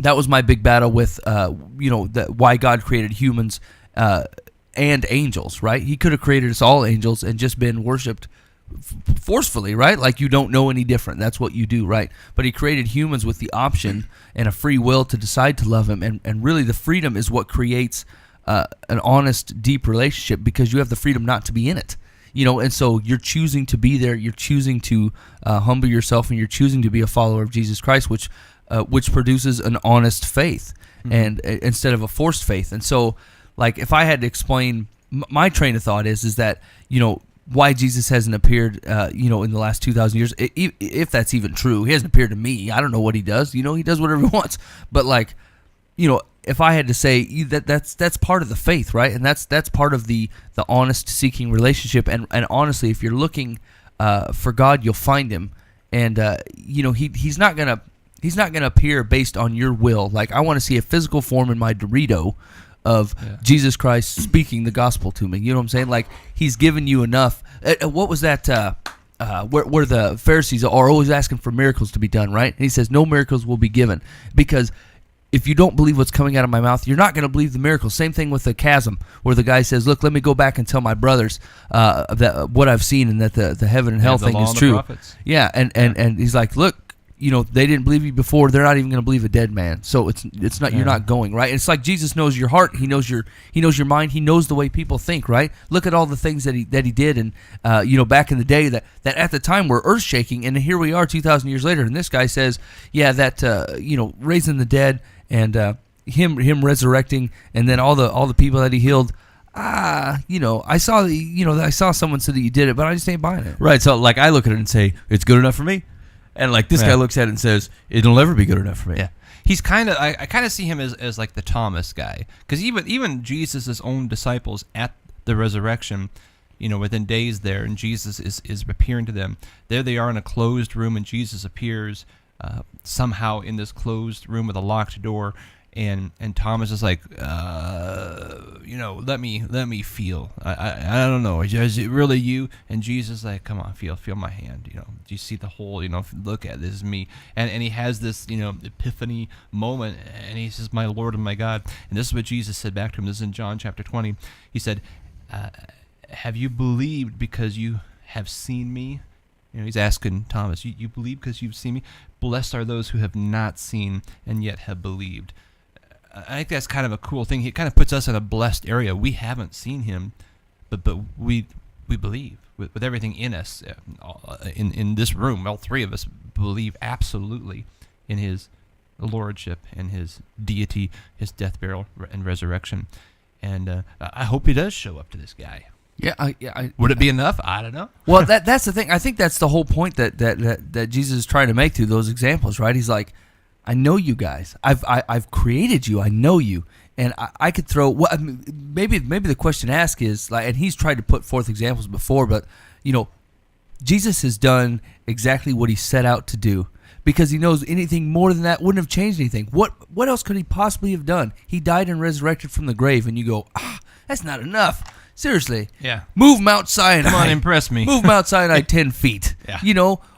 that was my big battle with why God created humans and angels, right? He could have created us all angels and just been worshipped forcefully, right? Like, you don't know any different. That's what you do, right? But he created humans with the option and a free will to decide to love him. And really, the freedom is what creates an honest, deep relationship, because you have the freedom not to be in it. And so you're choosing to be there. You're choosing to humble yourself, and you're choosing to be a follower of Jesus Christ, which produces an honest faith, and instead of a forced faith. And so, like, if I had to explain my train of thought is that why Jesus hasn't appeared, in the last 2,000 years, if that's even true. He hasn't appeared to me. I don't know what he does. He does whatever he wants. But if I had to say that's part of the faith, right? And that's part of the honest seeking relationship. And honestly, if you're looking for God, you'll find him. And he's not gonna appear based on your will. Like, I want to see a physical form in my Dorito of Jesus Christ speaking the gospel to me. You know what I'm saying? Like, he's given you enough. What was that? Where the Pharisees are always asking for miracles to be done, right? And he says, no miracles will be given, because if you don't believe what's coming out of my mouth, you're not going to believe the miracles. Same thing with the chasm, where the guy says, look, let me go back and tell my brothers that what I've seen, and that the heaven and hell thing is true. Yeah, and he's like, look, they didn't believe you before. They're not even going to believe a dead man. So it's not, you're not going, right? It's like Jesus knows your heart. He knows your mind. He knows the way people think, right? Look at all the things that he did, and back in the day that at the time were earth shaking, and here we are 2,000 years later, and this guy says, raising the dead, and him resurrecting, and then all the people that he healed. I saw someone say that you did it, but I just ain't buying it. Right. So like, I look at it and say, it's good enough for me. And like, this guy looks at it and says, it'll never be good enough for me. Yeah, he's kind of. I kind of see him as like the Thomas guy, because even Jesus' own disciples at the resurrection, within days there, and Jesus is appearing to them. There they are in a closed room, and Jesus appears somehow in this closed room with a locked door, and Thomas is like, let me feel. I don't know. Is it really you? And Jesus is like, come on, feel my hand. Do you see the hole? Look at this is me. And he has this epiphany moment, and he says, my Lord and my God. And this is what Jesus said back to him. This is in John chapter 20. He said, have you believed because you have seen me? He's asking Thomas, you believe because you've seen me? Blessed are those who have not seen and yet have believed. I think that's kind of a cool thing. He kind of puts us in a blessed area. We haven't seen him, but we believe with everything in us. In this room, all three of us believe absolutely in his lordship and his deity, his death, burial, and resurrection. And I hope he does show up to this guy. Yeah, would it be enough? I don't know. Well, that's the thing. I think that's the whole point that Jesus is trying to make through those examples, right? He's like, I know you guys. I've created you. I know you, and I could throw. Well, maybe the question to ask is like, and he's tried to put forth examples before, but Jesus has done exactly what he set out to do, because he knows anything more than that wouldn't have changed anything. What else could he possibly have done? He died and resurrected from the grave, and you go, that's not enough. Seriously. Yeah. Move Mount Sinai. Come on, impress me. Move Mount Sinai 10 feet. Yeah.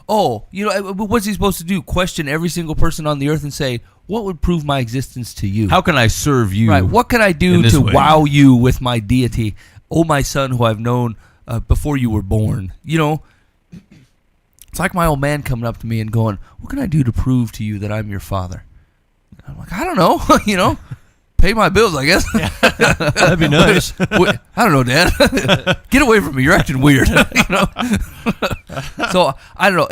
What's he supposed to do? Question every single person on the earth and say, what would prove my existence to you? How can I serve you? Right. What can I do to wow you with my deity? Oh, my son, who I've known before you were born. It's like my old man coming up to me and going, what can I do to prove to you that I'm your father? I'm like, I don't know. Pay my bills, I guess. Yeah. That'd be nice. I don't know, Dad. Get away from me. You're acting weird. So I don't know.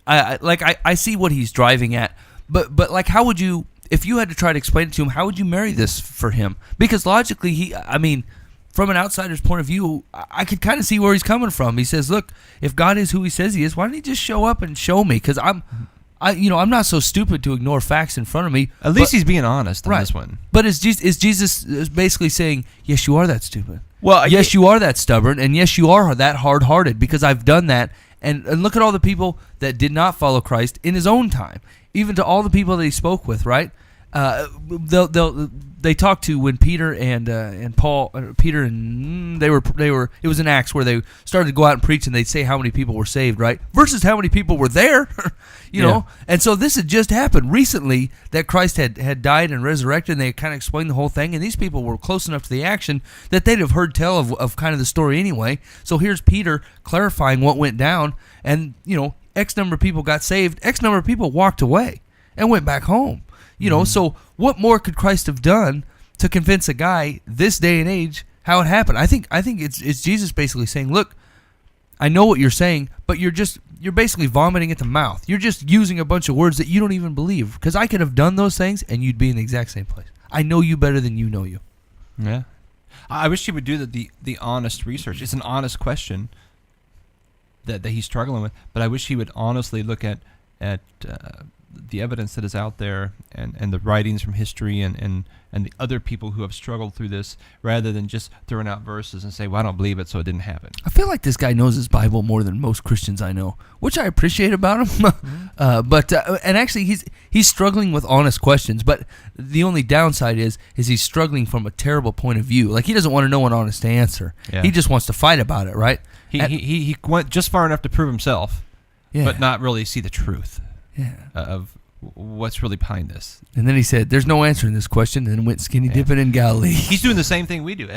I see what he's driving at, but like, how would you, if you had to try to explain it to him, how would you marry this for him? Because logically, from an outsider's point of view, I could kind of see where he's coming from. He says, look, if God is who he says he is, why don't he just show up and show me? Because I'm not so stupid to ignore facts in front of me. At least he's being honest on this one. But is Jesus basically saying, yes, you are that stupid. Well, yes, you are that stubborn, and yes, you are that hard-hearted, because I've done that. And look at all the people that did not follow Christ in his own time, even to all the people that he spoke with, right? They talked to when Peter and Paul, they were. It was in Acts where they started to go out and preach, and they'd say how many people were saved, right? Versus how many people were there, you know. And so this had just happened recently that Christ had died and resurrected, and they kind of explained the whole thing. And these people were close enough to the action that they'd have heard tell of kind of the story anyway. So here's Peter clarifying what went down, and X number of people got saved, X number of people walked away and went back home. So what more could Christ have done to convince a guy this day and age how it happened? I think it's Jesus basically saying, look, I know what you're saying, but you're basically vomiting at the mouth. You're just using a bunch of words that you don't even believe, because I could have done those things and you'd be in the exact same place. I know you better than you know you. Yeah. I wish you would do the honest research. It's an honest question. that he's struggling with. But I wish he would honestly look at the evidence that is out there and the writings from history and the other people who have struggled through this, rather than just throwing out verses and say, well, I don't believe it, so it didn't happen. I feel like this guy knows his Bible more than most Christians I know, which I appreciate about him. And actually, he's struggling with honest questions. But the only downside is he's struggling from a terrible point of view. Like, he doesn't want to know an honest answer. Yeah. He just wants to fight about it, right? He went just far enough to prove himself, Yeah. but not really see the truth Yeah. of what's really behind this. And then he said, "There's no answer in this question," and went skinny dipping in Galilee. He's doing the same thing we do.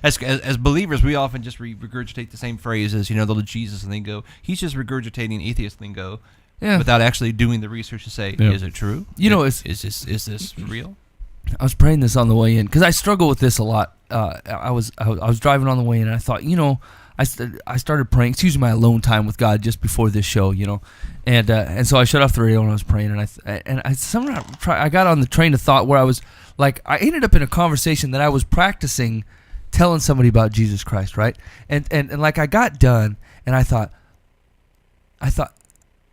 As believers, we often just regurgitate the same phrases, the little Jesus lingo. He's just regurgitating atheist lingo without actually doing the research to say, is it true? Is this real? I was praying this on the way in because I struggle with this a lot. I was driving on the way in, and I thought, I started praying. It's usually my alone time with God just before this show, and so I shut off the radio and I was praying, and I got on the train of thought where I was like, I ended up in a conversation that I was practicing telling somebody about Jesus Christ, right? And like I got done, and I thought I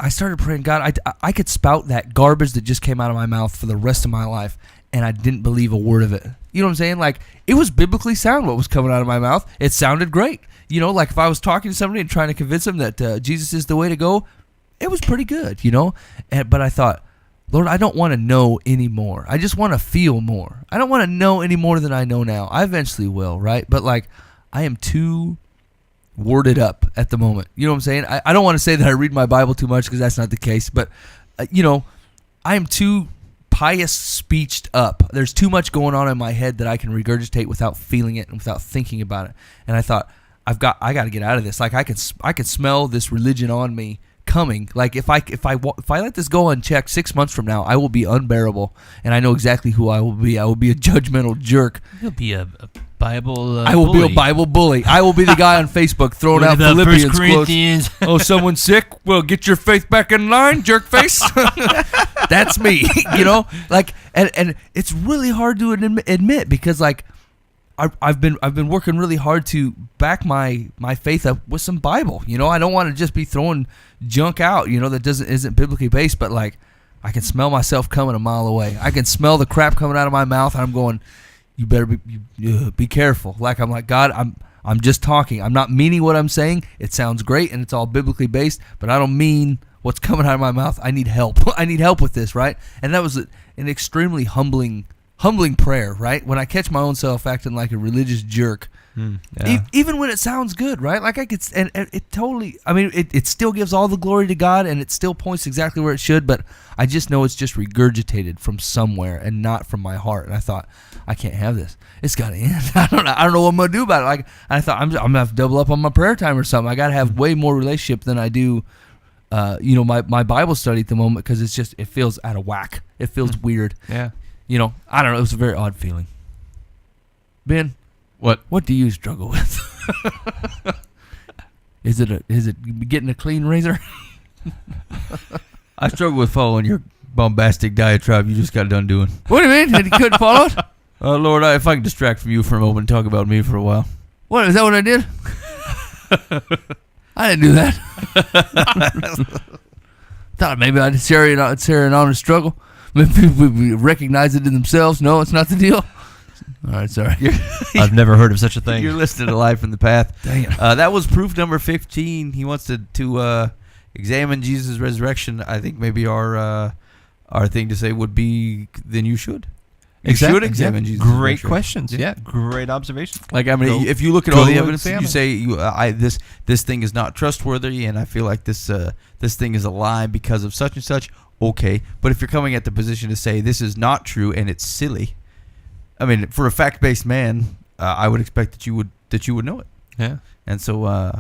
started praying, God, I could spout that garbage that just came out of my mouth for the rest of my life, and I didn't believe a word of it. You know what I'm saying? Like, it was biblically sound what was coming out of my mouth. It sounded great. Like if I was talking to somebody and trying to convince them that Jesus is the way to go, it was pretty good, But I thought, Lord, I don't want to know anymore. I just want to feel more. I don't want to know any more than I know now. I eventually will, right? But like, I am too worded up at the moment. You know what I'm saying? I don't want to say that I read my Bible too much because that's not the case. But, I am too pious speeched up. There's too much going on in my head that I can regurgitate without feeling it and without thinking about it. And I thought, I got to get out of this. Like, I can smell this religion on me coming. Like, if I let this go unchecked 6 months from now, I will be unbearable, and I know exactly who I will be. I will be a judgmental jerk. You'll be a Bible I will bully. be a Bible bully. I will be the guy on Facebook throwing out What about Philippians 1 quotes. Corinthians? Oh, someone's sick? Well, get your faith back in line, jerk face. That's me, Like, and it's really hard to admit because, like, I've been working really hard to back my faith up with some Bible. I don't want to just be throwing junk out, that isn't biblically based. But like, I can smell myself coming a mile away. I can smell the crap coming out of my mouth, and I'm going, you better be careful. Like, I'm like, God, I'm just talking. I'm not meaning what I'm saying. It sounds great and it's all biblically based, but I don't mean what's coming out of my mouth. I need help. I need help with this, right? And that was an extremely humbling prayer, right? When I catch my own self acting like a religious jerk, even when it sounds good, right? Like, I could, and it totally, it still gives all the glory to God, and it still points exactly where it should, but I just know it's just regurgitated from somewhere and not from my heart. And I thought, I can't have this. It's got to end. I don't know what I'm gonna do about it. Like, I thought I'm gonna have to double up on my prayer time or something. I got to have way more relationship than I do. My Bible study at the moment, because it feels out of whack. It feels weird. Yeah. I don't know. It was a very odd feeling. Ben, what do you struggle with? Is it getting a clean razor? I struggle with following your bombastic diatribe you just got done doing. What do you mean? You couldn't follow it? Lord, if I can distract from you for a moment and talk about me for a while. What, is that what I did? I didn't do that. Thought maybe I'd share an honest struggle. Maybe people would recognize it in themselves. No, it's not the deal. All right, sorry. I've never heard of such a thing. You're listening to Life in the Path. Dang it. That was proof number 15. He wants to examine Jesus' resurrection. I think maybe our thing to say would be, then you should. You should examine Jesus' Great resurrection. questions. Yeah, great observations. Like, if you look at all the evidence, you say this thing is not trustworthy, and I feel like this thing is a lie because of such and such. Okay, but if you're coming at the position to say this is not true and it's silly, for a fact-based man, I would expect that you would know it. Yeah. And so,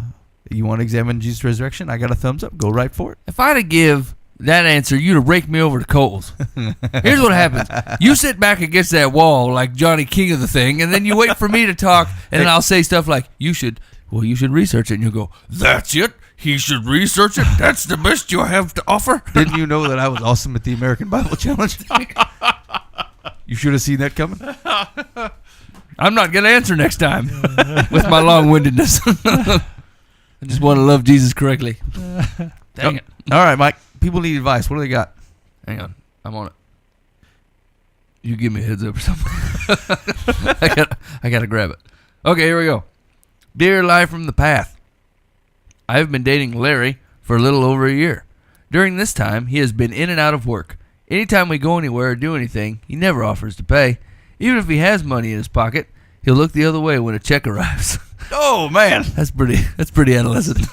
you want to examine Jesus' resurrection? I got a thumbs up. Go right for it. If I'd have give that answer, you'd have raked me over the coals. Here's what happens. You sit back against that wall like Johnny King of the thing, and then you wait for me to talk, and then I'll say stuff like, you should research it. And you'll go, that's it? He should research it? That's the best you have to offer? Didn't you know that I was awesome at the American Bible Challenge? You should have seen that coming. I'm not going to answer next time with my long-windedness. I just want to love Jesus correctly. Dang it. All right, Mike. People need advice. What do they got? Hang on. I'm on it. You give me a heads up or something. I gotta grab it. Okay, here we go. Dear Live from the Path. I have been dating Larry for a little over a year. During this time, he has been in and out of work. Anytime we go anywhere or do anything, he never offers to pay. Even if he has money in his pocket, he'll look the other way when a check arrives. Oh, man. That's pretty adolescent.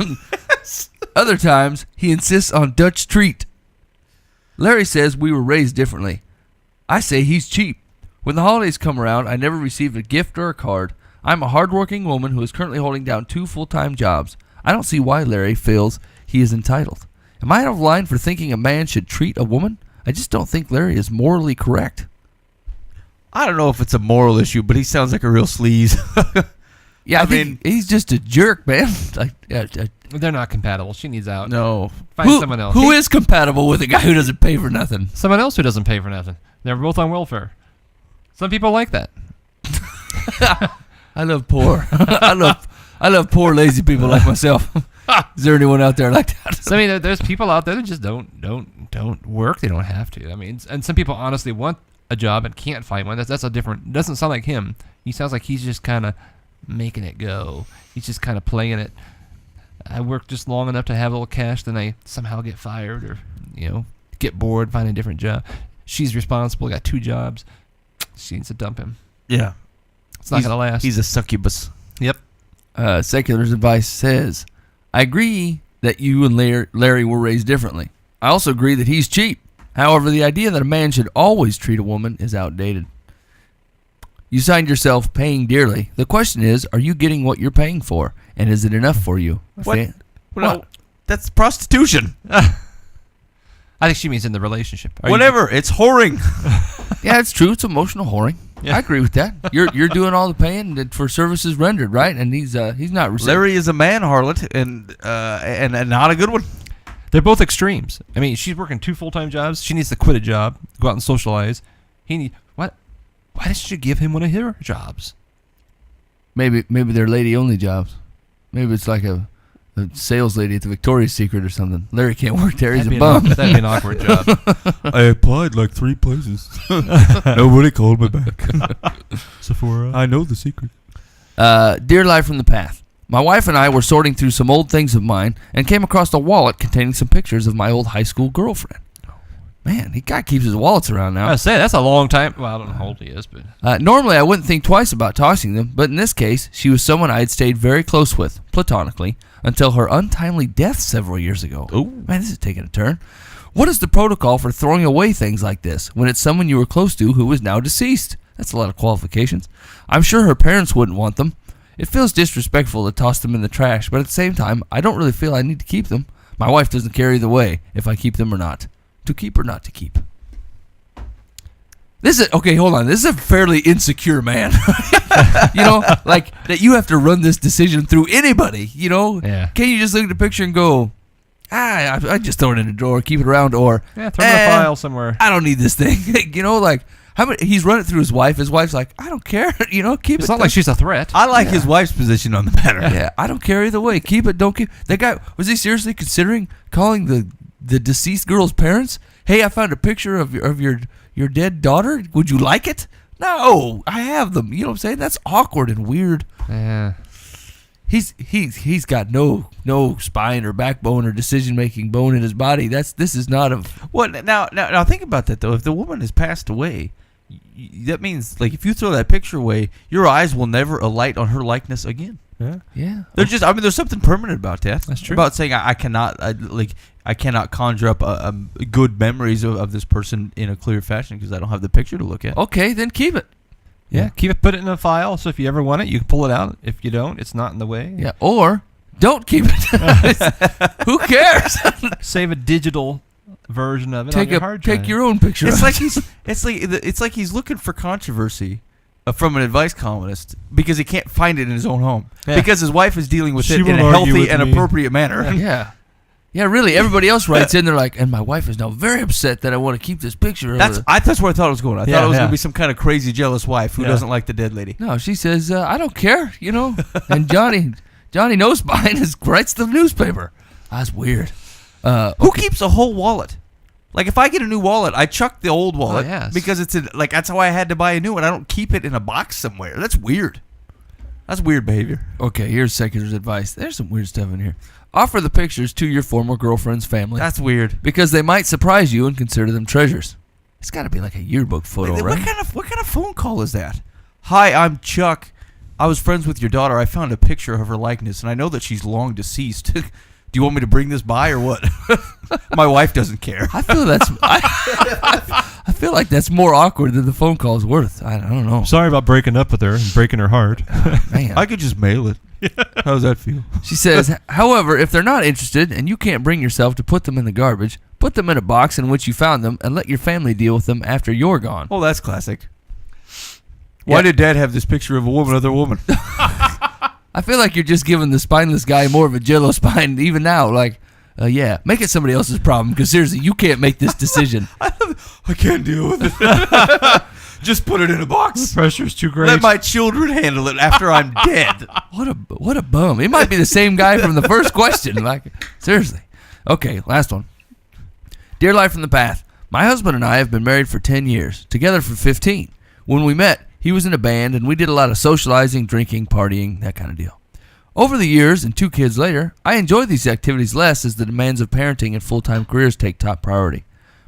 Other times, he insists on Dutch treat. Larry says we were raised differently. I say he's cheap. When the holidays come around, I never receive a gift or a card. I'm a hardworking woman who is currently holding down 2 full-time jobs. I don't see why Larry feels he is entitled. Am I out of line for thinking a man should treat a woman? I just don't think Larry is morally correct. I don't know if it's a moral issue, but he sounds like a real sleaze. Yeah, I I mean, mean- he's just a jerk, man. They're not compatible. She needs out. No. Find someone else. Who is compatible with a guy who doesn't pay for nothing? Someone else who doesn't pay for nothing. They're both on welfare. Some people like that. I love poor. I love poor lazy people like myself. Is there anyone out there like that? So I mean, there's people out there that just don't work. They don't have to. I mean, and some people honestly want a job and can't find one. That's a different. Doesn't sound like him. He sounds like he's just kind of making it go. He's just kind of playing it. I work just long enough to have a little cash, then I somehow get fired or get bored, find a different job. She's responsible. Got 2 jobs. She needs to dump him. Yeah. It's not gonna last. He's a succubus. Yep. Secular's advice says, I agree that you and Larry were raised differently. I also agree that he's cheap. However, the idea that a man should always treat a woman is outdated. You signed yourself paying dearly. The question is, are you getting what you're paying for? And is it enough for you? What? What? That's prostitution. I think she means in the relationship. Are you- Whatever. It's whoring. Yeah, it's true. It's emotional whoring. Yeah. I agree with that. You're doing all the paying for services rendered, right? And he's not receiving. Larry is a man harlot and not a good one. They're both extremes. I mean, she's working 2 full-time jobs. She needs to quit a job, go out and socialize. What? Why didn't you give him one of her jobs? Maybe they're lady-only jobs. Maybe it's like a sales lady at the Victoria's Secret or something. Larry can't work there. He's a bum. That'd be an awkward job. I applied like 3 places. Nobody called me back. Sephora. I know the secret. Dear Live from the Path. My wife and I were sorting through some old things of mine and came across a wallet containing some pictures of my old high school girlfriend. Man, he guy keeps his wallets around now. I say that's a long time. Well, I don't know how old he is, but Normally, I wouldn't think twice about tossing them, but in this case, she was someone I had stayed very close with, platonically, until her untimely death several years ago. Ooh. Man, this is taking a turn. What is the protocol for throwing away things like this when it's someone you were close to who is now deceased? That's a lot of qualifications. I'm sure her parents wouldn't want them. It feels disrespectful to toss them in the trash, but at the same time, I don't really feel I need to keep them. My wife doesn't care either way if I keep them or not. To keep or not to keep. Okay, hold on. This is a fairly insecure man. Like that you have to run this decision through anybody, Yeah. Can't you just look at the picture and go, I just throw it in the drawer, keep it around, or yeah, throw it in a file somewhere. I don't need this thing. Like how many, he's run it through his wife. His wife's like, I don't care. Keep it. It's not like she's a threat. I like his wife's position on the matter. Yeah, I don't care either way. Keep it, don't keep. That guy, was he seriously considering calling the deceased girl's parents? Hey, I found a picture of your dead daughter. Would you like it? No, I have them. You know what I'm saying? That's awkward and weird. Yeah. He's got no spine or backbone or decision making bone in his body. This is not a. What now think about that though. If the woman has passed away, that means like if you throw that picture away, your eyes will never alight on her likeness again. Yeah. There's something permanent about that. That's true. About saying I cannot conjure up good memories of this person in a clear fashion because I don't have the picture to look at. Okay, then keep it. Yeah, keep it, put it in a file, so if you ever want it, you can pull it out. If you don't, it's not in the way. Yeah, or don't keep it. Who cares? Save a digital version of it on your hard drive. take your own picture. It's like he's looking for controversy from an advice columnist because he can't find it in his own home because his wife is dealing with She it in won't a argue healthy with and me. appropriate manner. Yeah, really. Everybody else writes in. They're like, and my wife is now very upset that I want to keep this picture of her. That's where I thought it was going. I thought Yeah, it was yeah. going to be some kind of crazy jealous wife who Yeah. doesn't like the dead lady. No, she says, I don't care, And Johnny Johnny Nosebine writes the newspaper. That's weird. Who keeps a whole wallet? Like, if I get a new wallet, I chuck the old wallet yes. because that's how I had to buy a new one. I don't keep it in a box somewhere. That's weird. That's weird behavior. Okay, here's Secular's advice. There's some weird stuff in here. Offer the pictures to your former girlfriend's family. That's weird. Because they might surprise you and consider them treasures. It's got to be like a yearbook photo, Wait, right? what kind of phone call is that? Hi, I'm Chuck. I was friends with your daughter. I found a picture of her likeness, and I know that she's long deceased. Do you want me to bring this by or what? My wife doesn't care. I feel I feel like that's more awkward than the phone call's worth. I don't know. Sorry about breaking up with her and breaking her heart. Man. I could just mail it. How does that feel? She says, however, if they're not interested and you can't bring yourself to put them in the garbage, put them in a box in which you found them and let your family deal with them after you're gone. Oh, that's classic. Why did Dad have this picture of a woman, other woman? I feel like you're just giving the spineless guy more of a jello spine even now. Like, yeah, make it somebody else's problem because seriously, you can't make this decision. I can't deal with it. Just put it in a box. The pressure's too great. Let my children handle it after I'm dead. What a bum. It might be the same guy from the first question. Like, seriously. Okay, last one. Dear Life from the Path, my husband and I have been married for 10 years, together for 15. When we met, he was in a band, and we did a lot of socializing, drinking, partying, that kind of deal. Over the years, and 2 kids later, I enjoy these activities less as the demands of parenting and full-time careers take top priority.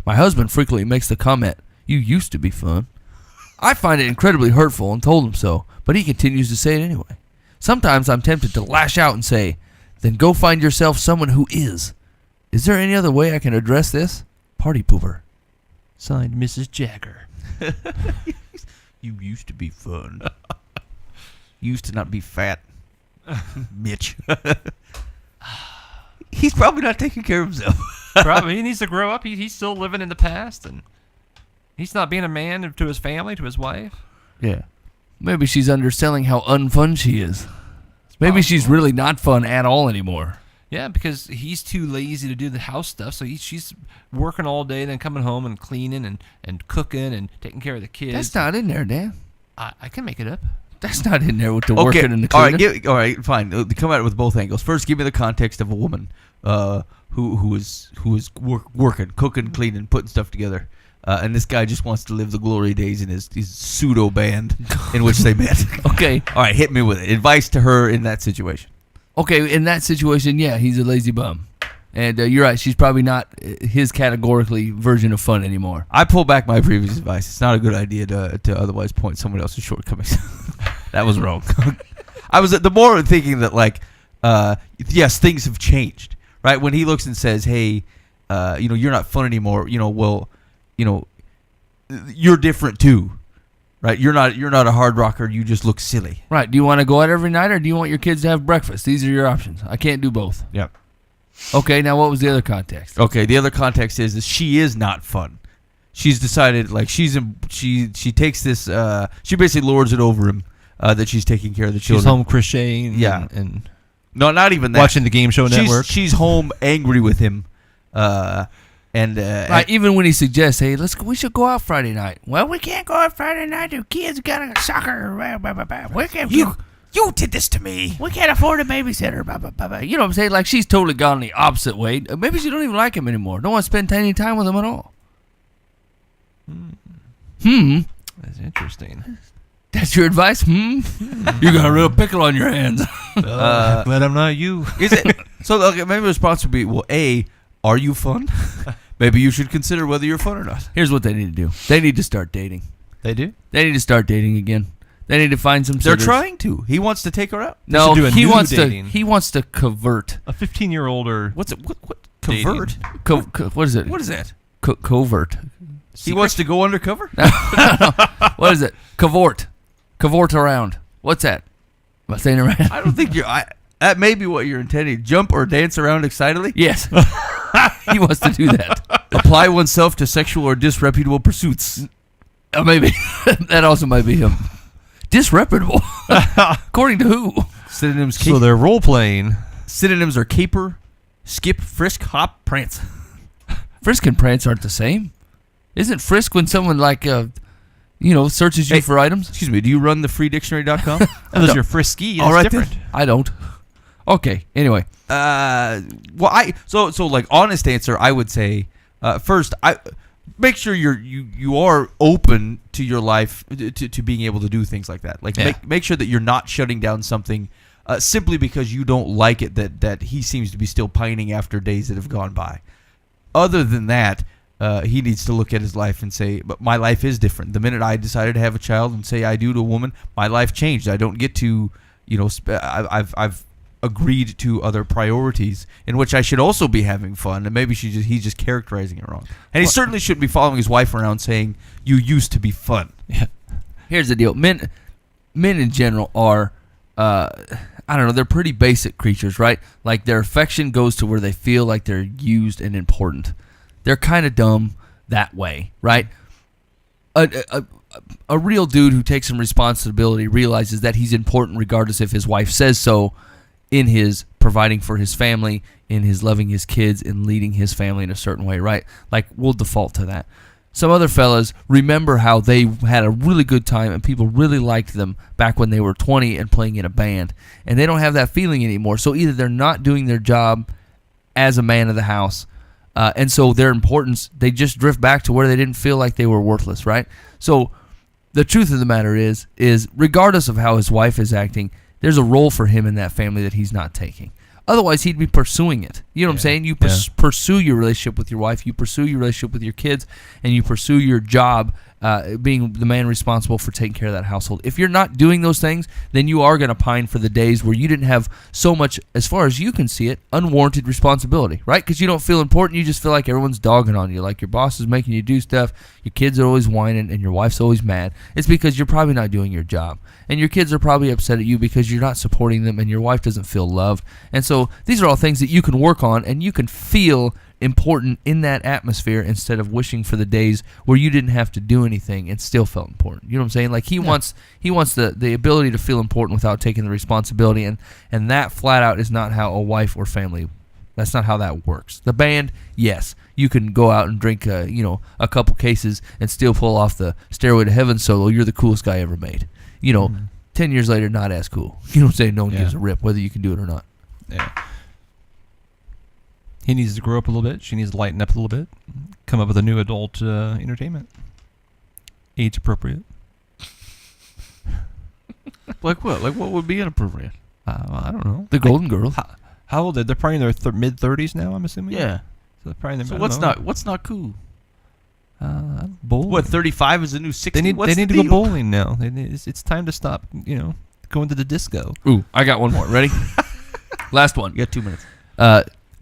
My husband frequently makes the comment, "You used to be fun." I find it incredibly hurtful and told him so, but he continues to say it anyway. Sometimes I'm tempted to lash out and say, then go find yourself someone who is. Is there any other way I can address this? Party pooper. Signed, Mrs. Jagger. You used to be fun. You used to not be fat. Mitch. He's probably not taking care of himself. Probably. He needs to grow up. He's still living in the past, and he's not being a man to his family, to his wife. Yeah. Maybe she's underselling how unfun she is. Maybe she's really not fun at all anymore. Yeah, because he's too lazy to do the house stuff, so she's working all day, then coming home and cleaning and cooking and taking care of the kids. That's not in there, Dan. I can make it up. That's not in there with the working and the cleaning. All right, fine. Come at it with both angles. First, give me the context of a woman who is working, cooking, cleaning, putting stuff together. And this guy just wants to live the glory days in his pseudo band in which they met. Okay. All right, hit me with it. Advice to her in that situation. Okay, in that situation, yeah, he's a lazy bum. And you're right, she's probably not his categorically version of fun anymore. I pull back my previous advice. It's not a good idea to otherwise point someone else's shortcomings. That was wrong. I was the more thinking that, like, yes, things have changed, right? When he looks and says, hey, you're not fun anymore, you're different too, right? You're not a hard rocker. You just look silly. Right. Do you want to go out every night or do you want your kids to have breakfast? These are your options. I can't do both. Yep. Okay, now what was the other context? Okay, the other context is that she is not fun. She's decided, like, she takes this, she basically lords it over him that she's taking care of the children. She's home crocheting. Yeah. And no, not even that. watching the Game Show Network. She's home angry with him. Right, even when he suggests, hey, we should go out Friday night. Well, we can't go out Friday night. The kids got a soccer. We can't. You did this to me. We can't afford a babysitter. You know what I'm saying? Like, she's totally gone the opposite way. Maybe she don't even like him anymore. Don't want to spend any time with him at all. That's interesting. That's your advice? You got a real pickle on your hands. Glad I'm not you. Is it? So okay, maybe the response would be, well, A, are you fun? Maybe you should consider whether you're fun or not. Here's what they need to do. They need to start dating. They do? They need to start dating again. They need to find some They're sitters. trying to. He wants to take her out. No, should do a he new wants dating. to. He wants to convert. A 15-year-old or What's it? What Dating. convert? What is it? What is that? Covert. He wants to go undercover? What is it? Cavort. Cavort around. What's that? Am I saying it right? I don't think you're. That may be what you're intending. Jump or dance around excitedly? Yes. He wants to do that. Apply oneself to sexual or disreputable pursuits. Maybe. That also might be him. Disreputable. According to who? Synonyms. so they're role-playing. Synonyms are caper, skip, frisk, hop, prance. Frisk and prance aren't the same. Isn't frisk when someone searches you Hey, for items? Excuse me. Do you run the freedictionary.com? Unless you're frisky, that's All right, different. then. I don't. Okay. Anyway, Well, so like honest answer, I would say first I make sure you are open to your life to being able to do things like that. Like make sure that you're not shutting down something simply because you don't like it that he seems to be still pining after days that have gone by. Other than that, he needs to look at his life and say, but my life is different. The minute I decided to have a child and say I do to a woman, my life changed. I don't get to, I've agreed to other priorities in which I should also be having fun, and maybe he's just characterizing it wrong. And he certainly shouldn't be following his wife around saying, you used to be fun. Yeah. here's the deal. Men in general are, I don't know, they're pretty basic creatures, right? Like their affection goes to where they feel like they're used and important. They're kind of dumb that way, right? A real dude who takes some responsibility realizes that he's important regardless if his wife says so, in his providing for his family, in his loving his kids, in leading his family in a certain way, right? Like, we'll default to that. Some other fellas remember how they had a really good time and people really liked them back when they were 20 and playing in a band. And they don't have that feeling anymore. So either they're not doing their job as a man of the house, and so their importance, they just drift back to where they didn't feel like they were worthless, right? So the truth of the matter is regardless of how his wife is acting, there's a role for him in that family that he's not taking. Otherwise, he'd be pursuing it. You know what I'm saying? You pursue your relationship with your wife, you pursue your relationship with your kids, and you pursue your job, being the man responsible for taking care of that household. If you're not doing those things, then you are going to pine for the days where you didn't have so much, as far as you can see it, unwarranted responsibility, right? Because you don't feel important. You just feel like everyone's dogging on you, like your boss is making you do stuff, your kids are always whining, and your wife's always mad. It's because you're probably not doing your job. And your kids are probably upset at you because you're not supporting them and your wife doesn't feel loved. And so these are all things that you can work on and you can feel important in that atmosphere instead of wishing for the days where you didn't have to do anything and still felt important. You know what I'm saying? Like he wants the ability to feel important without taking the responsibility, and that flat out is not how a wife or family, that's not how that works. The band, yes, you can go out and drink a couple cases and still pull off the Stairway to Heaven solo. You're the coolest guy ever made. 10 years later, not as cool. You know what I'm saying? No one gives a rip whether you can do it or not. Yeah. He needs to grow up a little bit. She needs to lighten up a little bit. Come up with a new adult entertainment. Age appropriate. Like what? Like what would be inappropriate? I don't know. The Golden Girls. How old are they? They're probably in their mid-30s now, I'm assuming? Yeah. So they're probably in their, What's not cool? Bowling. What, 35 is the new 60? They need to go bowling now. It's time to stop, going to the disco. Ooh, I got one more. Ready? Last one. You got 2 minutes.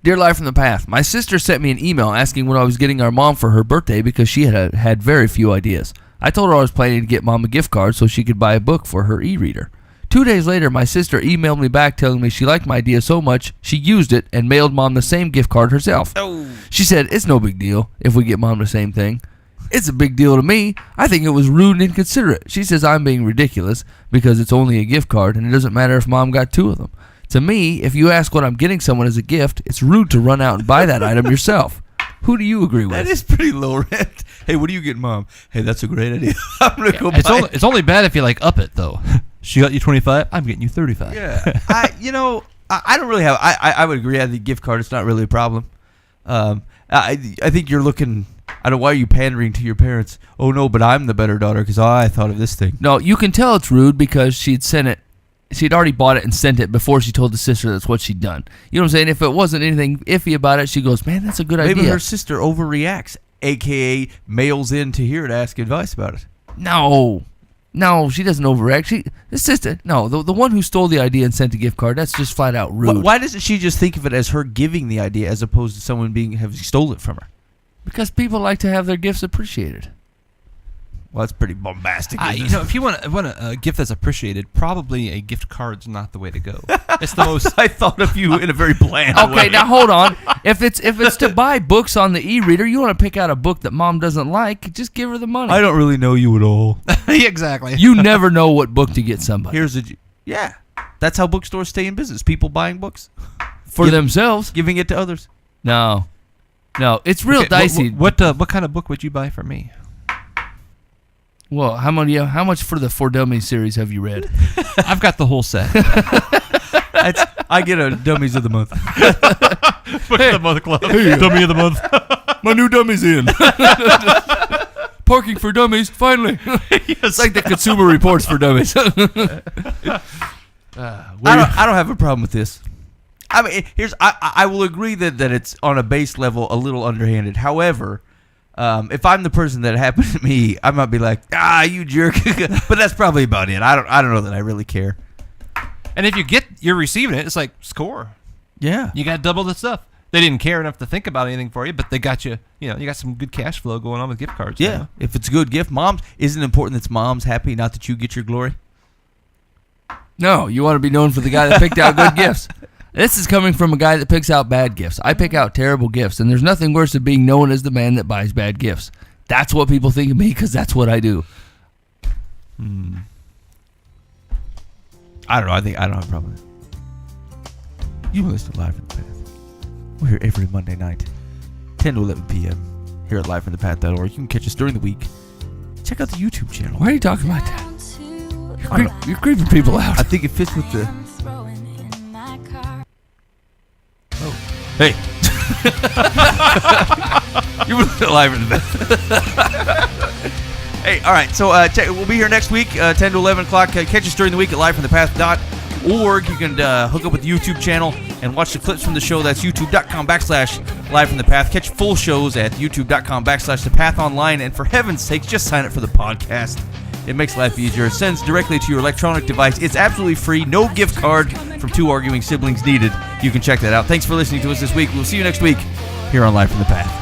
Dear Live from the Path, my sister sent me an email asking what I was getting our mom for her birthday because she had very few ideas. I told her I was planning to get Mom a gift card so she could buy a book for her e-reader. 2 days later, my sister emailed me back telling me she liked my idea so much she used it and mailed Mom the same gift card herself. Oh. She said, it's no big deal if we get Mom the same thing. It's a big deal to me. I think it was rude and inconsiderate. She says I'm being ridiculous because it's only a gift card and it doesn't matter if Mom got 2 of them. To me, if you ask what I'm getting someone as a gift, it's rude to run out and buy that item yourself. Who do you agree with? That is pretty low rent. Hey, what are you getting, Mom? Hey, that's a great idea. I'm going to go buy it. It's only bad if you up it, though. She got you 25, I'm getting you 35. Yeah. I don't really have, I would agree. I think gift card is not really a problem. I think you're looking, I don't know, why are you pandering to your parents? Oh, no, but I'm the better daughter because I thought of this thing. No, you can tell it's rude because she'd already bought it and sent it before she told the sister that's what she'd done. You know what I'm saying? If it wasn't anything iffy about it, she goes, man, that's a good idea. Maybe her sister overreacts, a.k.a. mails in to here to ask advice about it. No, she doesn't overreact. The sister, the one who stole the idea and sent a gift card, that's just flat out rude. Why doesn't she just think of it as her giving the idea as opposed to someone having stole it from her? Because people like to have their gifts appreciated. Well, that's pretty bombastic. If you want a gift that's appreciated, probably a gift card's not the way to go. It's the most. I thought of you in a very bland way. Okay, now hold on. If it's to buy books on the e-reader, you want to pick out a book that Mom doesn't like, just give her the money. I don't really know you at all. Yeah, exactly. You never know what book to get somebody. Yeah. That's how bookstores stay in business. People buying books For themselves. giving it to others. No, it's real dicey. What kind of book would you buy for me? Well, how much for the For Dummies series have you read? I've got the whole set. I get a dummies of the month. Book of the month club. Dummy of the month. My new dummy's in. Parking for dummies, finally. It's like the Consumer Reports for dummies. I don't have a problem with this. I mean, I will agree that it's on a base level a little underhanded. However, if I'm the person that it happened to me, I might be like, you jerk. But that's probably about it. I don't know that I really care. And if you're receiving it, it's like score. Yeah. You got double the stuff. They didn't care enough to think about anything for you, but they got you. You got some good cash flow going on with gift cards. Yeah. If it's a good gift, isn't it important that mom's happy, not that you get your glory? No, you want to be known for the guy that picked out good gifts. This is coming from a guy that picks out bad gifts. I pick out terrible gifts, and there's nothing worse than being known as the man that buys bad gifts. That's what people think of me because that's what I do. I don't know. I don't have a problem with it. You listen to Live from the Path. We're here every Monday night, 10 to 11 p.m. here at livefromthepath.org. You can catch us during the week. Check out the YouTube channel. Why are you talking like that? You're creeping people out. I think it fits with the... Oh. Hey. You were live in the Hey, all right. So we'll be here next week, 10 to 11 o'clock. Catch us during the week at livefromthepath.org. You can hook up with the YouTube channel and watch the clips from the show. That's youtube.com/livefromthepath. Catch full shows at youtube.com/thepathonline. And for heaven's sakes, just sign up for the podcast. It makes life easier. It sends directly to your electronic device. It's absolutely free. No gift card from two arguing siblings needed. You can check that out. Thanks for listening to us this week. We'll see you next week here on Live from the Path.